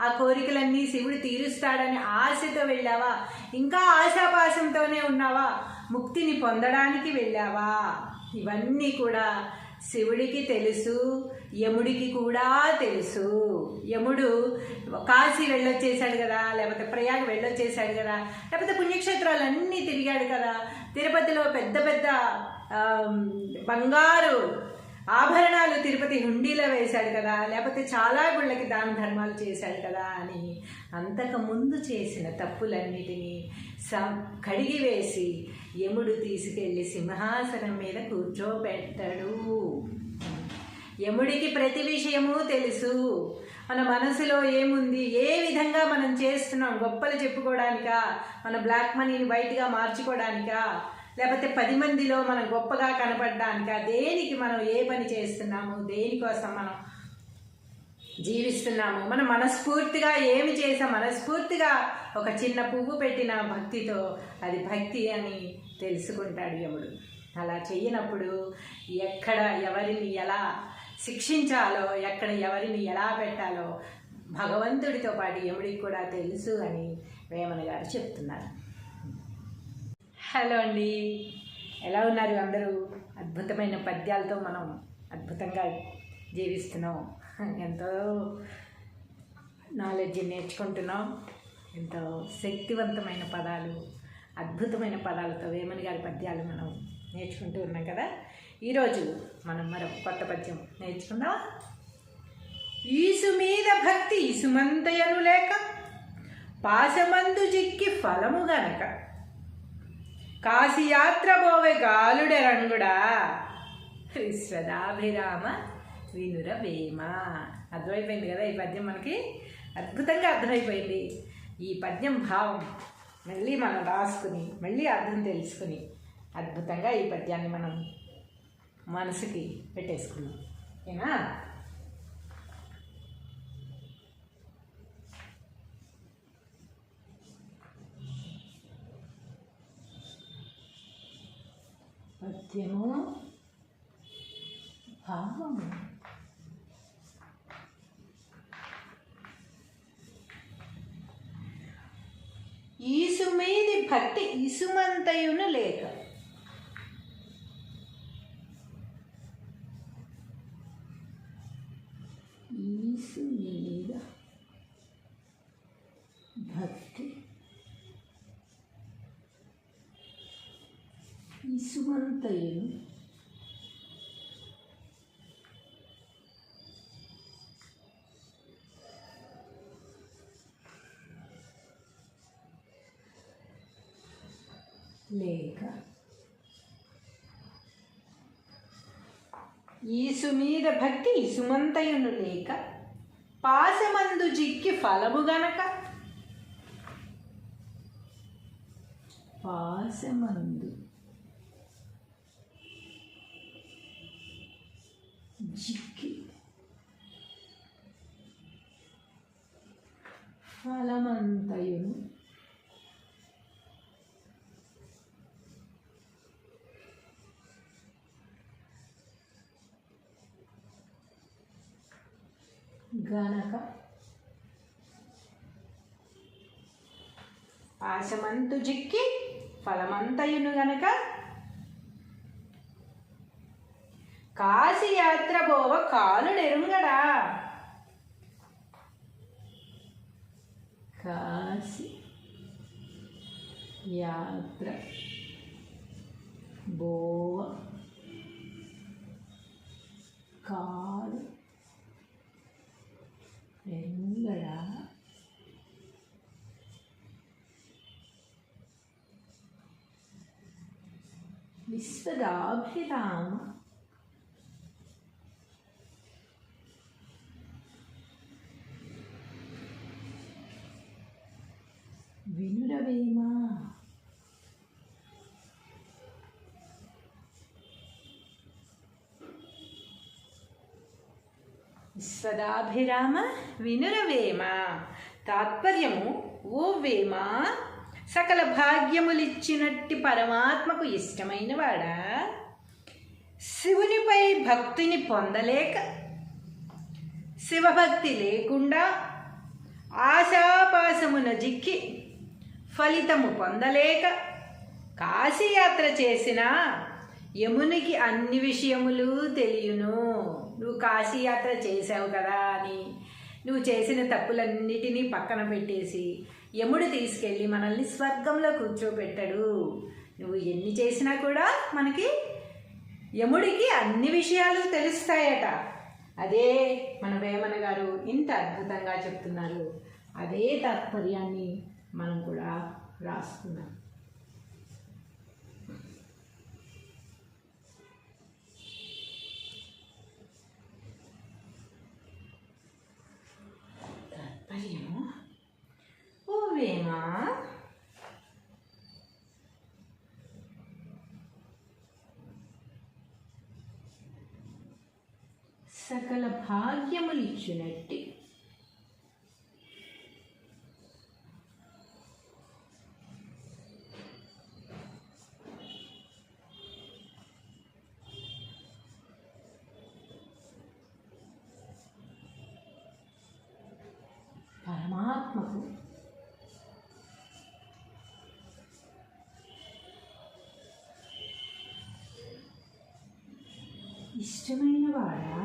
ఆ కోరికలన్నీ శివుడు తీరుస్తాడని ఆశతో వెళ్ళావా? ఇంకా ఆశాపాశంతోనే ఉన్నావా? ముక్తిని పొందడానికి వెళ్ళావా? ఇవన్నీ కూడా శివుడికి తెలుసు, యముడికి కూడా తెలుసు. యముడు కాశీ వెళ్ళొచ్చేసాడు కదా, లేకపోతే ప్రయాగ వెళ్ళొచ్చేసాడు కదా, లేకపోతే పుణ్యక్షేత్రాలన్నీ తిరిగాడు కదా, తిరుపతిలో పెద్ద పెద్ద బంగారు ఆభరణాలు తిరుపతి హుండీలో వేశాడు కదా, లేకపోతే చాలా గుళ్ళకి దాన ధర్మాలు చేశాడు కదా అని అంతకుముందు చేసిన తప్పులన్నిటినీ కడిగి వేసి యముడు తీసుకెళ్ళి సింహాసనం మీద కూర్చోబెట్టాడు. యముడికి ప్రతి విషయము తెలుసు. మన మనసులో ఏముంది, ఏ విధంగా మనం చేస్తున్నాం, గొప్పలు చెప్పుకోవడానికా, మన బ్లాక్ మనీని వైట్గా మార్చుకోవడానికా, లేకపోతే 10 మందిలో మనం గొప్పగా కనపడడానికా, దేనికి మనం ఏ పని చేస్తున్నాము, దేనికోసం మనం జీవిస్తున్నాము, మనం మనస్ఫూర్తిగా ఏమి చేసాం, మనస్ఫూర్తిగా ఒక చిన్న పువ్వు పెట్టిన భక్తితో అది భక్తి అని తెలుసుకుంటాడు యముడు. అలా చెయ్యనప్పుడు ఎక్కడ ఎవరిని ఎలా శిక్షించాలో, ఎక్కడ ఎవరిని ఎలా పెట్టాలో భగవంతుడితో పాటు యముడికి కూడా తెలుసు అని వేమన గారు చెప్తున్నారు. హలో అండి, ఎలా ఉన్నారు అందరూ? అద్భుతమైన పద్యాలతో మనం అద్భుతంగా జీవిస్తున్నాం, ఎంతో నాలెడ్జ్ నేర్చుకుంటున్నాం, ఎంతో శక్తివంతమైన పదాలు, అద్భుతమైన పదాలతో వేమన గారి పద్యాలు మనం నేర్చుకుంటూ ఉన్నాం కదా. ఈరోజు మనం మరొక కొత్త పద్యం నేర్చుకుందాం. ఈసు మీద భక్తి ఇసుమంతయను లేక, పాశమందు జిక్కి ఫలము గనక, కాశీయాత్ర పోవే గాలుడెరంగుడా, విశ్వదాభిరామ వినుర వేమ. అర్థమైపోయింది కదా ఈ పద్యం, మనకి అద్భుతంగా అర్థమైపోయింది. ఈ పద్యం భావం మళ్ళీ మనం రాసుకుని మళ్ళీ అర్థం తెలుసుకుని అద్భుతంగా ఈ పద్యాన్ని మనం మనసుకి పెట్టేసుకున్నాం, ఓకేనా? పద్యము భావము. ఈసు మీది భక్తి ఇసుమంతయును లేక, ఈసు మీద భక్తి ఇసుమంతయును లేక, ఈసు మీద భక్తి ఇసుమంతయును లేక, పాశమందు జిక్కి ఫలము గనక, పాశమందు జిక్కి ఫలమంతయును గనక, పాశమంతు జిక్కి ఫలమంతయును గనక, కాశీయాత్ర పోవ కాలుడెరుంగడా, కాశీ యాత్ర బోవ కాలు ఎరుంగడా, విశ్వదాభిరామ వినురవేమ. విశ్వదాభిరామ వినురవేమ. తాత్పర్యము, ఓ వేమ, సకల భాగ్యములిచ్చినట్టి పరమాత్మకు ఇష్టమైన వాడా, శివునిపై భక్తిని పొందలేక, శివభక్తి లేకుండా ఆశాపాసమున జిక్కి ఫలితము పొందలేక కాశీయాత్ర చేసిన యమునికి అన్ని విషయములు తెలియను. నువ్వు కాశీయాత్ర చేసావు కదా అని నువ్వు చేసిన తప్పులన్నిటినీ పక్కన పెట్టేసి యముడు తీసుకెళ్ళి మనల్ని స్వర్గంలో కూర్చోబెట్టాడు. నువ్వు ఎన్ని చేసినా కూడా మనకి యముడికి అన్ని విషయాలు తెలుస్తాయట. అదే మన వేమన గారు ఇంత అద్భుతంగా చెప్తున్నారు. అదే తాత్పర్యాన్ని మనం కూడా రాసుకున్నాం. తాత్పర్యము, ఓ వేమ, సకల భాగ్యములిచ్చినట్టి పరమాత్మకు ఇష్టమైన వాడా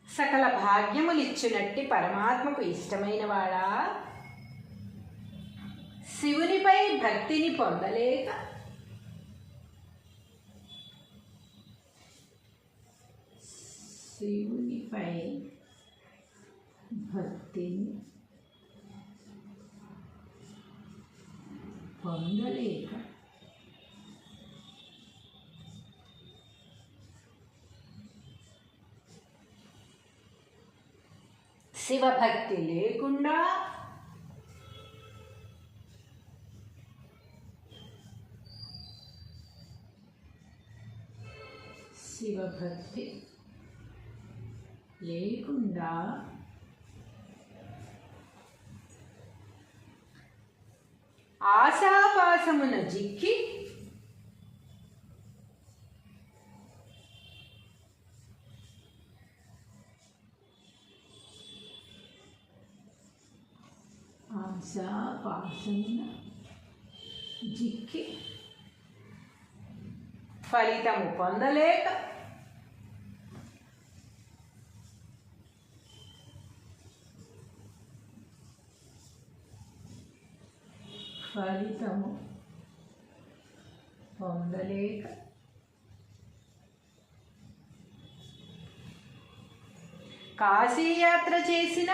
సకల భాగ్యములిచ్చునట్టి పరమాత్మకు ఇష్టమైన వాడా శివునిపై భక్తిని పొందలేక శివునిపై భక్తిని పొందలేక శివభక్తి లేకుండా శివభక్తి లేకుండా ఆశాపాసమున జిక్కి ఆశాపాసమున జిక్కి ఫలితము పొందలేక కాశీయాత్ర చేసిన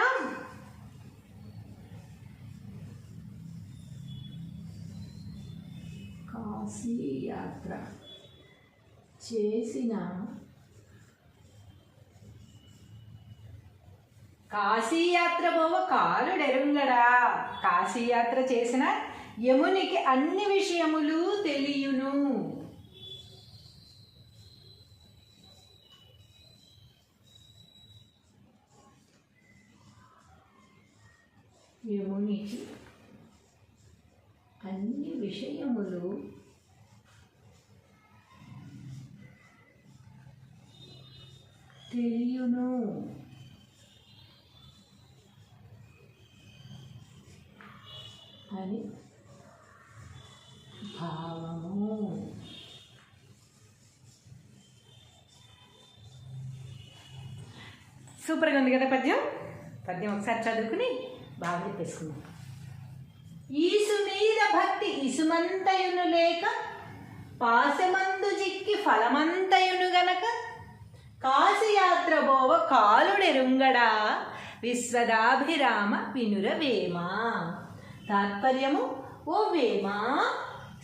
కాశీయాత్ర పోవ కాలుడెరుంగడా. కాశీయాత్ర చేసిన యమునికి అన్ని విషయములు తెలియును. యమునికి అన్ని విషయములు తెలియును అని భావము. సూపర్గా ఉంది కదా పద్యం. ఒకసారి చదువుకుని బాగా చెప్పేసుకుందాం. ఈసు మీద భక్తి ఇసుమంతయును లేక పాశమందు జిక్కి ఫలమంతయును గనక కాశీయాత్ర బోవ కాలుడెరుంగడా విశ్వదాభిరామ వినురవేమా. తాత్పర్యము: ఓ వేమా,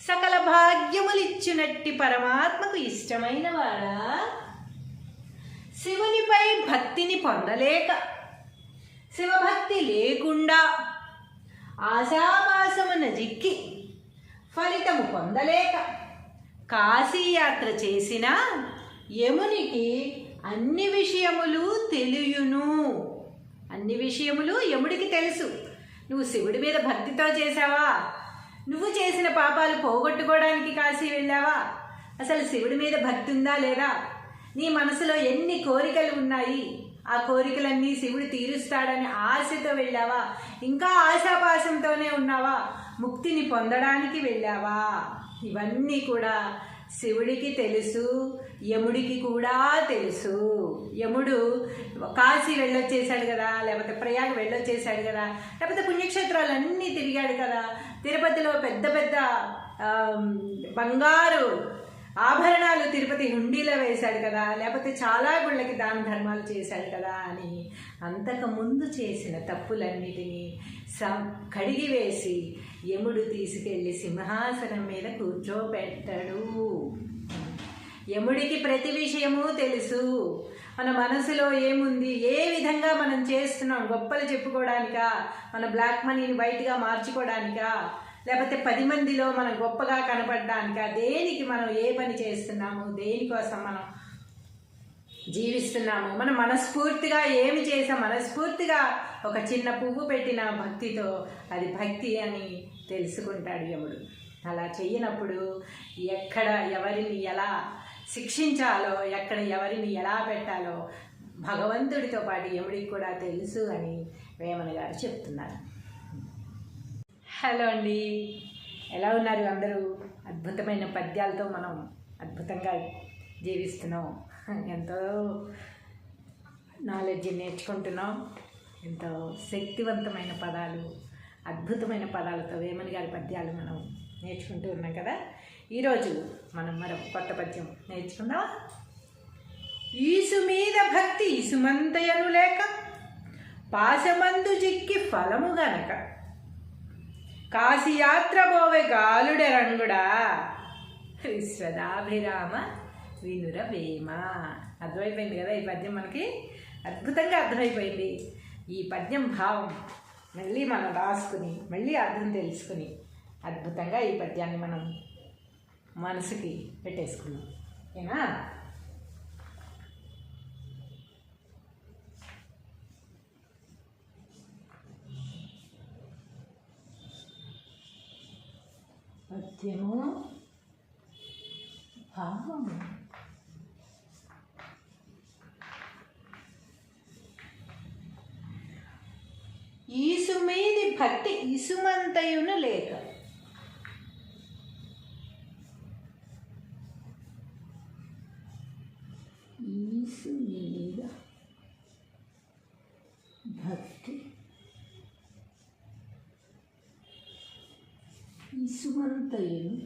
సకల భాగ్యములిచ్చునట్టి పరమాత్మకు ఇష్టమైన వాడా శివునిపై భక్తిని పొందలేక శివభక్తి లేకుండా ఆశాపాసమున జిక్కి ఫలితము పొందలేక కాశీయాత్ర చేసిన యమునికి అన్ని విషయములు తెలియును. అన్ని విషయములు యముడికి తెలుసు. నువ్వు శివుడి మీద భక్తితో చేశావా? నువ్వు చేసిన పాపాలు పోగొట్టుకోవడానికి కాశీ వెళ్ళావా? అసలు శివుడి మీద భక్తి ఉందా లేదా? నీ మనసులో ఎన్ని కోరికలు ఉన్నాయి? ఆ కోరికలన్నీ శివుడు తీరుస్తాడని ఆశతో వెళ్ళావా? ఇంకా ఆశాపాసంతోనే ఉన్నావా? ముక్తిని పొందడానికి వెళ్ళావా? ఇవన్నీ కూడా శివుడికి తెలుసు, యముడికి కూడా తెలుసు. యముడు కాశీ వెళ్ళొచ్చేసాడు కదా, లేకపోతే ప్రయాగ వెళ్ళొచ్చేసాడు కదా, లేకపోతే పుణ్యక్షేత్రాలన్నీ తిరిగాడు కదా, తిరుపతిలో పెద్ద పెద్ద బంగారు ఆభరణాలు తిరుపతి హుండీలో వేశాడు కదా, లేకపోతే చాలా గుళ్ళకి దాన ధర్మాలు చేశాడు కదా అని అంతకుముందు చేసిన తప్పులన్నిటినీ కడిగి వేసి యముడు తీసుకెళ్ళి సింహాసనం మీద కూర్చోబెట్టాడు. యముడికి ప్రతి విషయము తెలుసు. మన మనసులో ఏముంది, ఏ విధంగా మనం చేస్తున్నాం, గొప్పలు చెప్పుకోవడానికా, మన బ్లాక్ మనీని వైట్గా మార్చుకోవడానికా, లేకపోతే 10 మందిలో మనం గొప్పగా కనపడడానికా, దేనికి మనం ఏ పని చేస్తున్నాము, దేనికోసం మనం జీవిస్తున్నాము, మనం మనస్ఫూర్తిగా ఏమి చేసాం, మనస్ఫూర్తిగా ఒక చిన్న పువ్వు పెట్టిన భక్తితో అది భక్తి అని తెలుసుకుంటాడు యముడు. అలా చెయ్యనప్పుడు ఎక్కడ ఎవరిని ఎలా శిక్షించాలో, ఎక్కడ ఎవరిని ఎలా పెట్టాలో భగవంతుడితో పాటు యముడికి కూడా తెలుసు అని వేమన గారు చెప్తున్నారు. హలో అండి, ఎలా ఉన్నారు అందరూ? అద్భుతమైన పద్యాలతో మనం అద్భుతంగా జీవిస్తున్నాం, ఎంతో నాలెడ్జ్ నేర్చుకుంటున్నాం, ఎంతో శక్తివంతమైన పదాలు, అద్భుతమైన పదాలతో వేమన గారి పద్యాలు మనం నేర్చుకుంటూ ఉన్నాం కదా. ఈరోజు మనం మరొక కొత్త పద్యం నేర్చుకుందాం. ఈసు మీద భక్తి ఇసుమంతయను లేక, పాశమందు జిక్కి ఫలము గనక, కాశీయాత్ర బోవె గాలుడె రంగుడా, విశ్వదాభిరామ వినుర వేమ. అర్థమైపోయింది కదా ఈ పద్యం, మనకి అద్భుతంగా అర్థమైపోయింది. ఈ పద్యం భావం మళ్ళీ మనం రాసుకుని మళ్ళీ అర్థం తెలుసుకుని అద్భుతంగా ఈ పద్యాన్ని మనం మనసుకి పెట్టేసుకున్నాం. ఓకేనా? పద్యము భావము. ఈసు మీది భక్తి ఇసుమంతయును లేక, ఈసు మీద భక్తి ఇసుమంతయును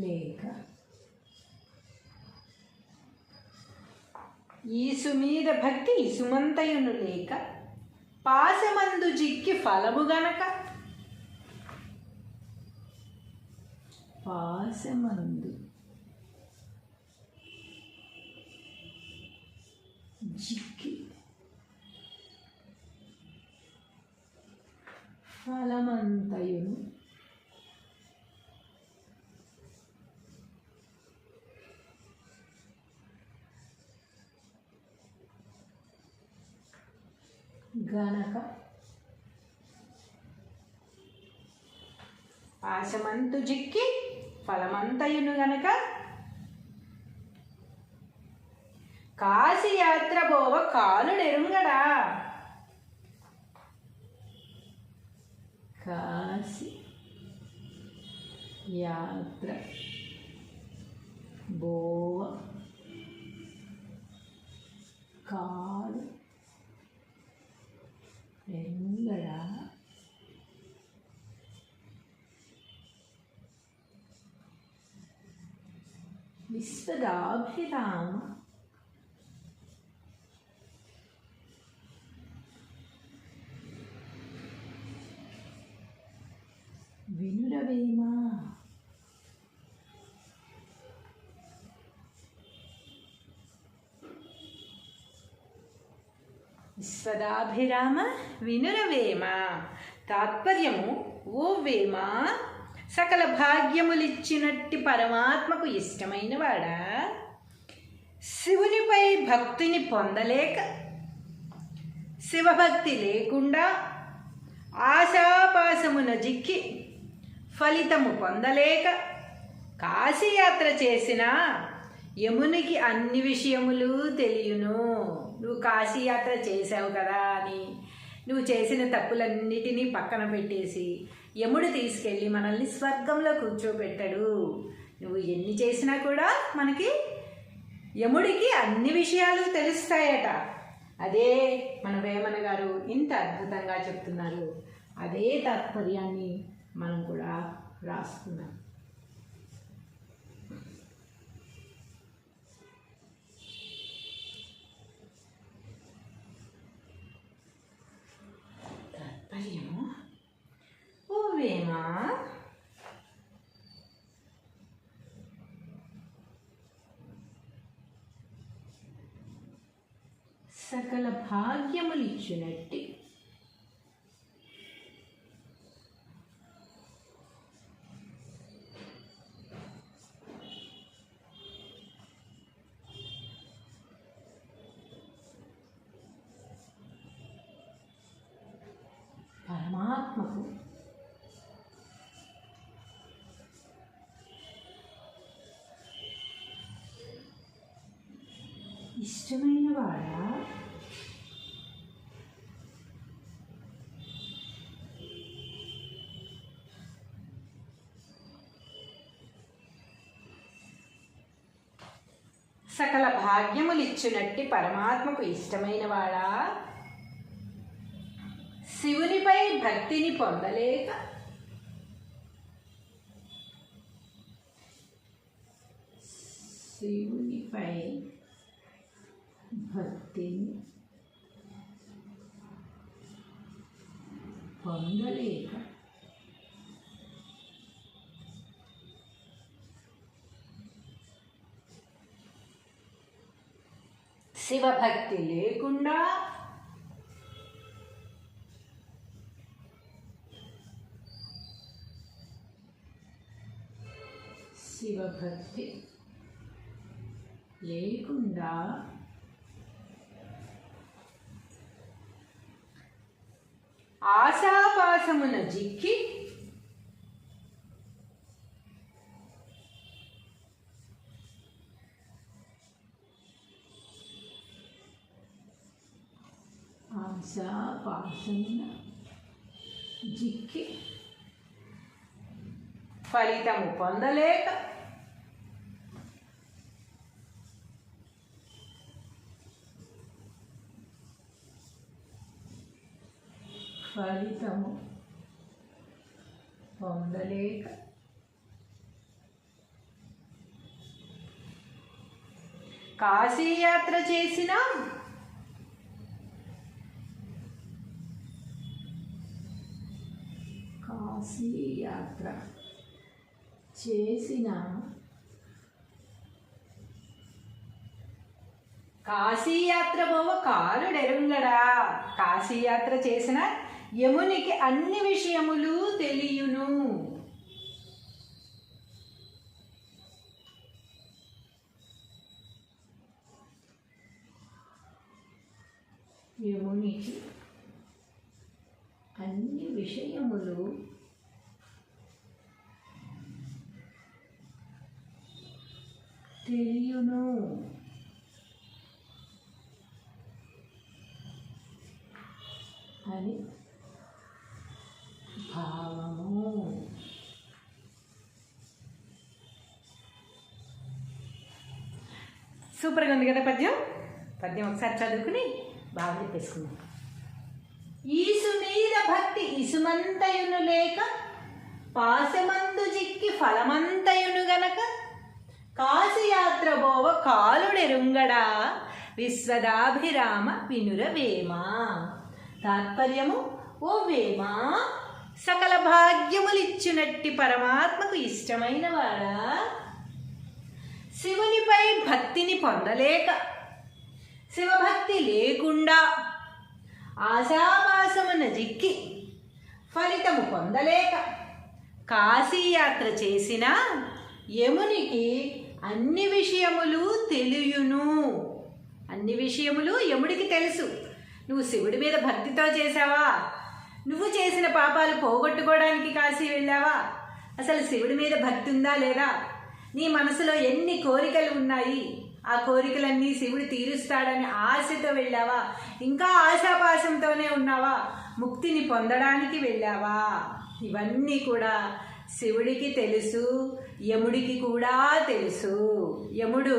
లేక, ఈసు మీద భక్తి ఇసుమంతయును లేక, పాశమందు జిక్కి ఫలము గనక, పాశమందు జిక్కి ఫలమంతయును గనక, పాశమంతు జిక్కి ఫలమంతయును గనక, కాశీయాత్ర బోవ కాలుడెరుంగడా, కాశీ యాత్ర బోవ కాలు ఎరుంగడా, విశ్వదాభిరామ వినురవేమ. విశ్వదాభిరామ వినురవేమ. తాత్పర్యము: ఓ వేమ, సకల భాగ్యములిచ్చినట్టి పరమాత్మకు ఇష్టమైన వాడా, శివునిపై భక్తిని పొందలేక, శివభక్తి లేకుండా ఆశాపాసమున జిక్కి ఫలితము పొందలేక, కాశీయాత్ర చేసిన యమునికి అన్ని విషయములు తెలియను. నువ్వు కాశీయాత్ర చేసావు కదా అని నువ్వు చేసిన తప్పులన్నిటినీ పక్కన పెట్టేసి యముడు తీసుకెళ్ళి మనల్ని స్వర్గంలో కూర్చోబెట్టాడు. నువ్వు ఎన్ని చేసినా కూడా మనకి యముడికి అన్ని విషయాలు తెలుస్తాయట. అదే మన వేమన గారు ఇంత అద్భుతంగా చెప్తున్నారు. అదే తాత్పర్యాన్ని మనం కూడా రాసుకున్నాం. తాత్పర్యము: ఓ వేమ, సకల భాగ్యములిచ్చినట్టి ఇష్టమైన వాడా సకల భాగ్యములిచ్చునట్టి పరమాత్మకు ఇష్టమైన వాడా శివునిపై భక్తిని పొందలేక శివునిపై భక్తిని పొందలేక శివభక్తి లేకుండా శివభక్తి లేకుండా ఆశాపాసమున జిక్కి ఆశాపాసమున జిక్కి ఫలితము పొందలేక ఫలితము పొందలేక కాశీయాత్ర చేసిన కాశీయాత్ర చేసిన కాశీయాత్ర పోవ కాలుడెరుంగడా కాశీయాత్ర చేసిన యమునికి అన్ని విషయములు తెలియును యమునికి అన్ని విషయములు తెలియును అని భావము. సూపర్గా ఉంది కదా పద్యం. పద్యం ఒకసారి చదువుకుని బాగా చెప్పేసుకుందాం. ఈసు మీద భక్తి ఇసుమంతయును లేక పాశమందు జిక్కి ఫలమంతయును గనక కాశీయాత్ర బోవ కాలుడెరుంగడా విశ్వదాభిరామ వినురవేమా. తాత్పర్యము: ఓ వేమా, సకల భాగ్యములిచ్చునట్టి పరమాత్మకు ఇష్టమైన వాడా శివునిపై భక్తిని పొందలేక శివభక్తి లేకుండా ఆశాపాసమున జిక్కి ఫలితము పొందలేక కాశీయాత్ర చేసిన యమునికి అన్ని విషయములు తెలియును. అన్ని విషయములు యముడికి తెలుసు. నువ్వు శివుడి మీద భక్తితో చేసావా? నువ్వు చేసిన పాపాలు పోగొట్టుకోవడానికి కాశీ వెళ్ళావా? అసలు శివుడి మీద భక్తి ఉందా లేదా? నీ మనసులో ఎన్ని కోరికలు ఉన్నాయి? ఆ కోరికలన్నీ శివుడు తీరుస్తాడని ఆశతో వెళ్ళావా? ఇంకా ఆశాపాశంతోనే ఉన్నావా? ముక్తిని పొందడానికి వెళ్ళావా? ఇవన్నీ కూడా శివుడికి తెలుసు, యముడికి కూడా తెలుసు. యముడు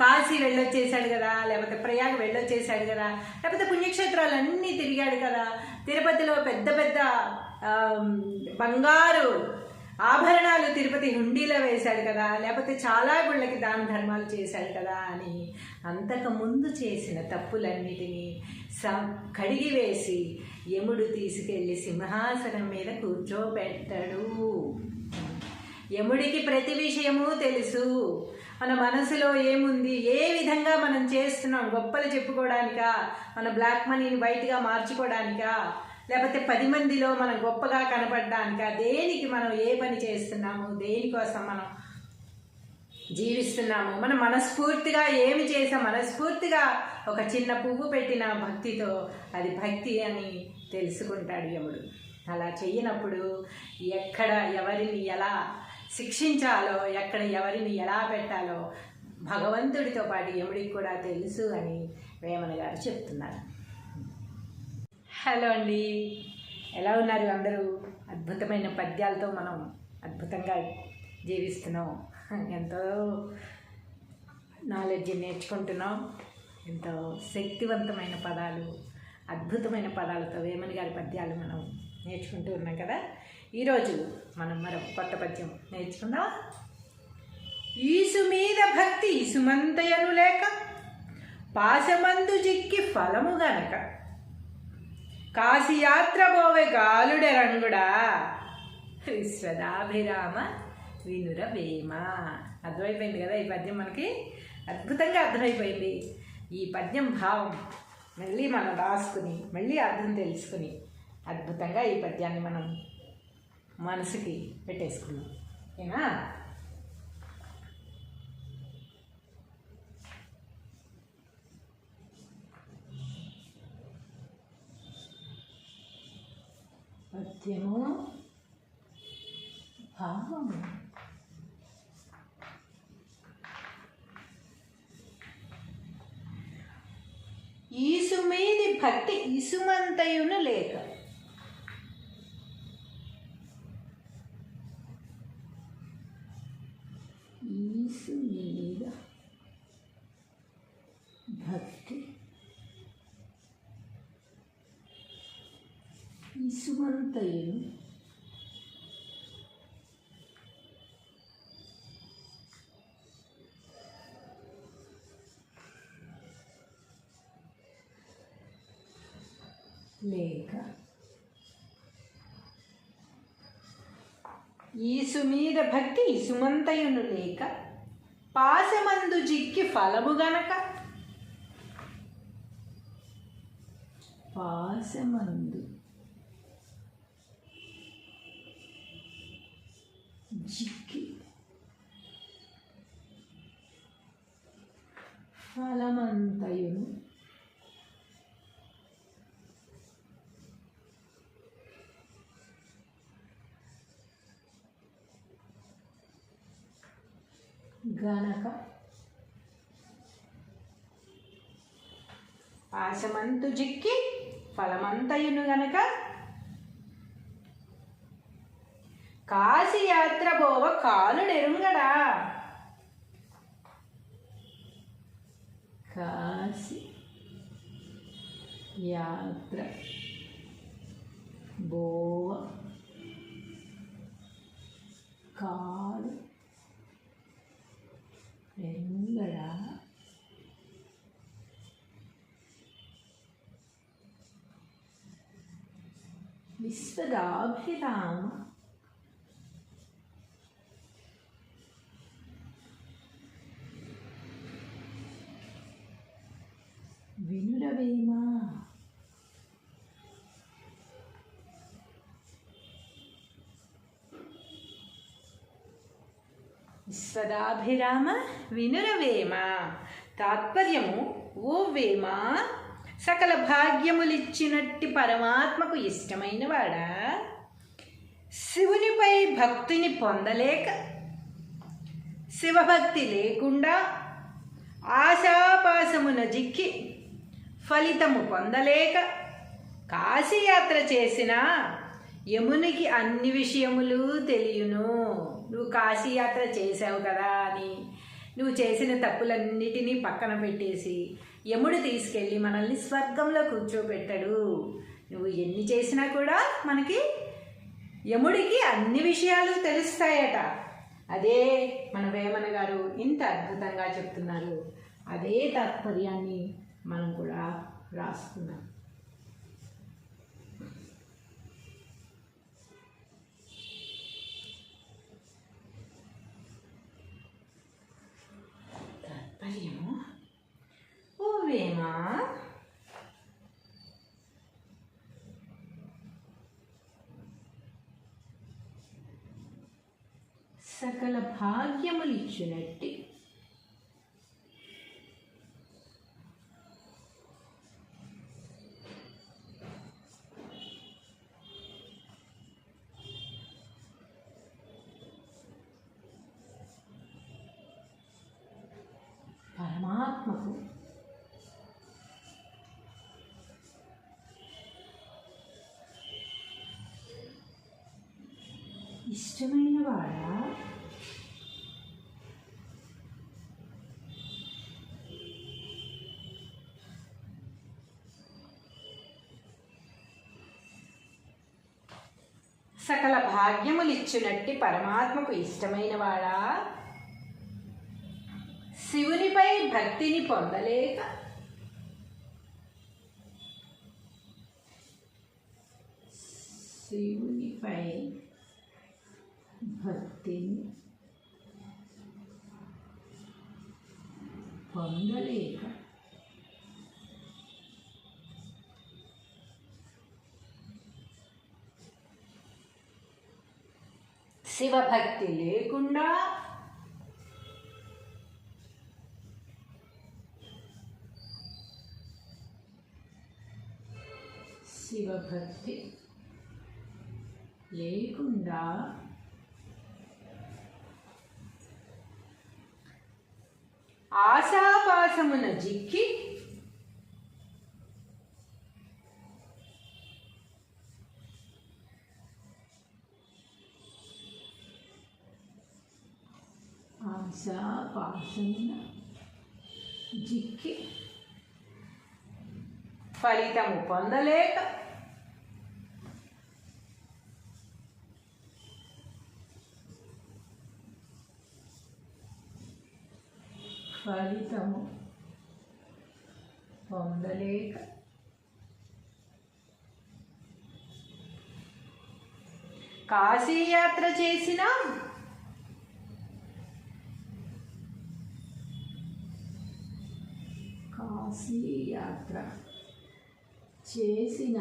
కాశీ వెళ్ళొచ్చేసాడు కదా, లేకపోతే ప్రయాగ వెళ్ళొచ్చేసాడు కదా, లేకపోతే పుణ్యక్షేత్రాలన్నీ తిరిగాడు కదా, తిరుపతిలో పెద్ద పెద్ద బంగారు ఆభరణాలు తిరుపతి హుండీలో వేశాడు కదా, లేకపోతే చాలా గుళ్ళకి దాన ధర్మాలు చేశాడు కదా అని అంతకుముందు చేసిన తప్పులన్నిటినీ కడిగివేసి యముడు తీసుకెళ్ళి సింహాసనం మీద కూర్చోబెట్టాడు. యముడికి ప్రతి విషయము తెలుసు. మన మనసులో ఏముంది, ఏ విధంగా మనం చేస్తున్నాం, గొప్పలు చెప్పుకోవడానికా, మన బ్లాక్ మనీని వైట్గా మార్చుకోవడానికా, లేకపోతే 10 మందిలో మనం గొప్పగా కనపడడానికా, దేనికి మనం ఏ పని చేస్తున్నాము, దేనికోసం మనం జీవిస్తున్నాము, మనం మనస్ఫూర్తిగా ఏమి చేసాం, మనస్ఫూర్తిగా ఒక చిన్న పువ్వు పెట్టిన భక్తితో అది భక్తి అని తెలుసుకుంటాడు యముడు. అలా చెయ్యనప్పుడు ఎక్కడ ఎవరిని ఎలా శిక్షించాలో, ఎక్కడ ఎవరిని ఎలా పెట్టాలో భగవంతుడితో పాటు యముడికి కూడా తెలుసు అని వేమన గారు చెప్తున్నారు. హలో అండి, ఎలా ఉన్నారు అందరూ? అద్భుతమైన పద్యాలతో మనం అద్భుతంగా జీవిస్తున్నాం, ఎంతో నాలెడ్జ్ నేర్చుకుంటున్నాం. ఎంతో శక్తివంతమైన పదాలు, అద్భుతమైన పదాలతో వేమన గారి పద్యాలు మనం నేర్చుకుంటూ ఉన్నాం కదా. ఈరోజు మనం మరొక కొత్త పద్యం నేర్చుకుందాం. ఈసు మీద భక్తి ఇసుమంతయను లేక, పాశమందు జిక్కి ఫలము గనక, కాశీయాత్ర బోవె గాలుడె రంగుడా, విశ్వదాభిరామ వినుర వేమ. అర్థమైపోయింది కదా ఈ పద్యం, మనకి అద్భుతంగా అర్థమైపోయింది. ఈ పద్యం భావం మళ్ళీ మనం రాసుకుని మళ్ళీ అర్థం తెలుసుకుని అద్భుతంగా ఈ పద్యాన్ని మనం మనసుకి పెట్టేసుకున్నాం. ఓకేనా? పద్యము భావము. ఈసు మీది భక్తి ఇసుమంతయును లేక, ఈసు మీద భక్తి ఇసుమంతయును లేక, ఈసు మీద భక్తి ఇసుమంతయును లేక, పాశమందు జిక్కి ఫలము గనక, పాశమందు జిక్కి ఫలమంతయును గనక, పాశమంతు జిక్కి ఫలమంతయును గనక, కాశీయాత్ర బోవ కాలుడెరుంగడా, కాశీ యాత్ర బోవ కాలు ఎరుంగడా, విశ్వదాభిరామ వినురవేమ. విశ్వదాభిరామ వినురవేమ. తాత్పర్యము: ఓ వేమ, సకల భాగ్యములిచ్చినట్టి పరమాత్మకు ఇష్టమైన వాడా, శివునిపై భక్తిని పొందలేక, శివభక్తి లేకుండా ఆశాపాసమున జిక్కి ఫలితము పొందలేక కాశీయాత్ర చేసిన యమునికి అన్ని విషయములు తెలియను. నువ్వు కాశీయాత్ర చేసావు కదా అని నువ్వు చేసిన తప్పులన్నిటినీ పక్కన పెట్టేసి యముడు తీసుకెళ్ళి మనల్ని స్వర్గంలో కూర్చోబెట్టాడు. నువ్వు ఎన్ని చేసినా కూడా మనకి యముడికి అన్ని విషయాలు తెలుస్తాయట. అదే మన వేమన గారు ఇంత అద్భుతంగా చెప్తున్నారు. అదే తాత్పర్యాన్ని మనం కూడా రాసుకున్నాం. తాత్పర్యము: ఓ వేమ, సకల భాగ్యములిచ్చునట్టి నాకు ఇష్టమైన వాడా? సకల భాగ్యములిచ్చునట్టి పరమాత్మకు ఇష్టమైన వాడా? శివునిపై భక్తిని పొందలేక శివునిపై భక్తిని పొందలేక శివభక్తి లేకుండా శివభక్తి లేకుండా ఆశాపాసమున జిక్కి ఆశాపాసమున జిక్కి ఫలితము పొందలేక ఫలితము పొందలేక కాశీయాత్ర చేసిన కాశీయాత్ర చేసిన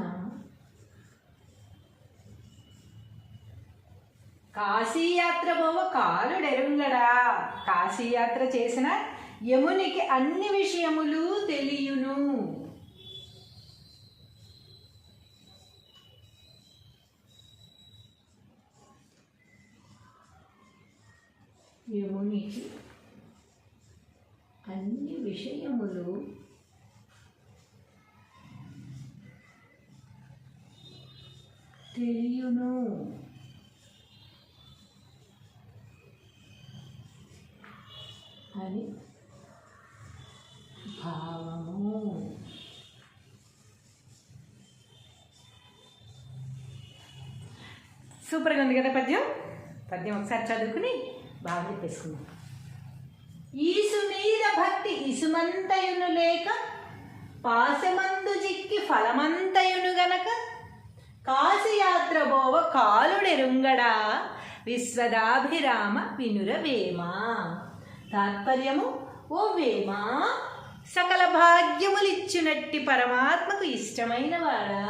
కాశీయాత్ర పోవ కాలుడెరుంగడా. కాశీయాత్ర చేసిన యమునికి అన్ని విషయములు తెలియును. యమునికి అన్ని విషయములు తెలియును అని భావము. సూపర్గా ఉంది కదా పద్యం. పద్యం ఒకసారి చదువుకుని బాగా చెప్పేసుకున్నాం. ఈసు మీద భక్తి ఇసుమంతయును లేక పాశమందు జిక్కి ఫలమంతయును గనక కాశీయాత్ర బోవ కాలుడెరుంగడా విశ్వదాభిరామ వినురవేమా. తాత్పర్యము: ఓ వేమా, సకల భాగ్యములిచ్చునట్టి పరమాత్మకు ఇష్టమైన వాడా,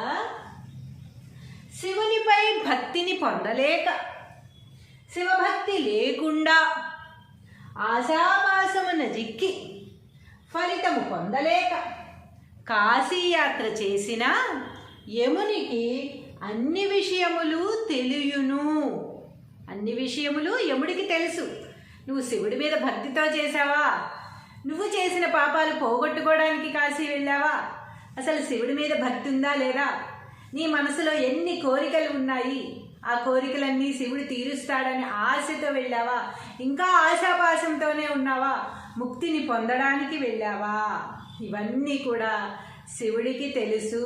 శివునిపై భక్తిని పొందలేక శివభక్తి లేకుండా ఆశాపాసమున జిక్కి ఫలితము పొందలేక కాశీయాత్ర చేసిన యమునికి అన్ని విషయములు తెలియును. అన్ని విషయములు యముడికి తెలుసు. నువ్వు శివుడి మీద భక్తితో చేశావా? నువ్వు చేసిన పాపాలు పోగొట్టుకోవడానికి కాశీ వెళ్ళావా? అసలు శివుడి మీద భక్తి ఉందా లేదా? నీ మనసులో ఎన్ని కోరికలు ఉన్నాయి? ఆ కోరికలన్నీ శివుడు తీరుస్తాడని ఆశతో వెళ్ళావా? ఇంకా ఆశాపాశంతోనే ఉన్నావా? ముక్తిని పొందడానికి వెళ్ళావా? ఇవన్నీ కూడా శివుడికి తెలుసు,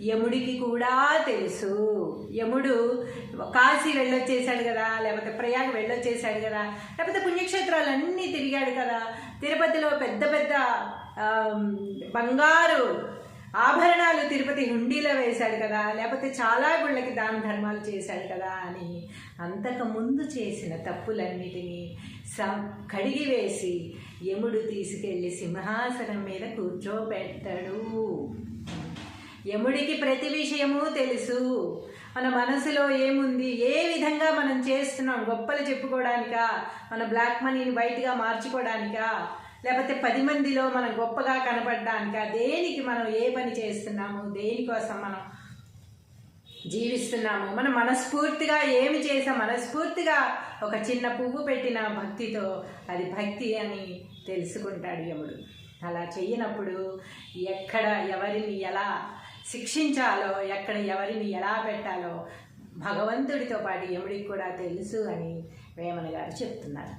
యముడికి కూడా తెలుసు. యముడు కాశీ వెళ్ళొచ్చేసాడు కదా, లేకపోతే ప్రయాగ వెళ్ళొచ్చేసాడు కదా, లేకపోతే పుణ్యక్షేత్రాలన్నీ తిరిగాడు కదా, తిరుపతిలో పెద్ద పెద్ద బంగారు ఆభరణాలు తిరుపతి హుండీలో వేశాడు కదా, లేకపోతే చాలా గుళ్ళకి దాన ధర్మాలు చేశాడు కదా అని అంతకుముందు చేసిన తప్పులన్నిటినీ కడిగి వేసి యముడు తీసుకెళ్ళి సింహాసనం మీద కూర్చోబెట్టాడు. యముడికి ప్రతి విషయము తెలుసు. మన మనసులో ఏముంది, ఏ విధంగా మనం చేస్తున్నాం, గొప్పలు చెప్పుకోవడానికా, మన బ్లాక్ మనీని వైట్గా మార్చుకోవడానికా, లేకపోతే 10 మందిలో మనం గొప్పగా కనపడడానికా, దేనికి మనం ఏ పని చేస్తున్నాము, దేనికోసం మనం జీవిస్తున్నాము, మనం మనస్ఫూర్తిగా ఏమి చేసాం, మనస్ఫూర్తిగా ఒక చిన్న పువ్వు పెట్టిన భక్తితో అది భక్తి అని తెలుసుకుంటాడు యముడు. అలా చెయ్యనప్పుడు ఎక్కడ ఎవరిని ఎలా శిక్షించాలో, ఎక్కడ ఎవరిని ఎలా పెట్టాలో భగవంతుడితో పాటు యముడికి కూడా తెలుసు అని వేమన గారు చెప్తున్నారు.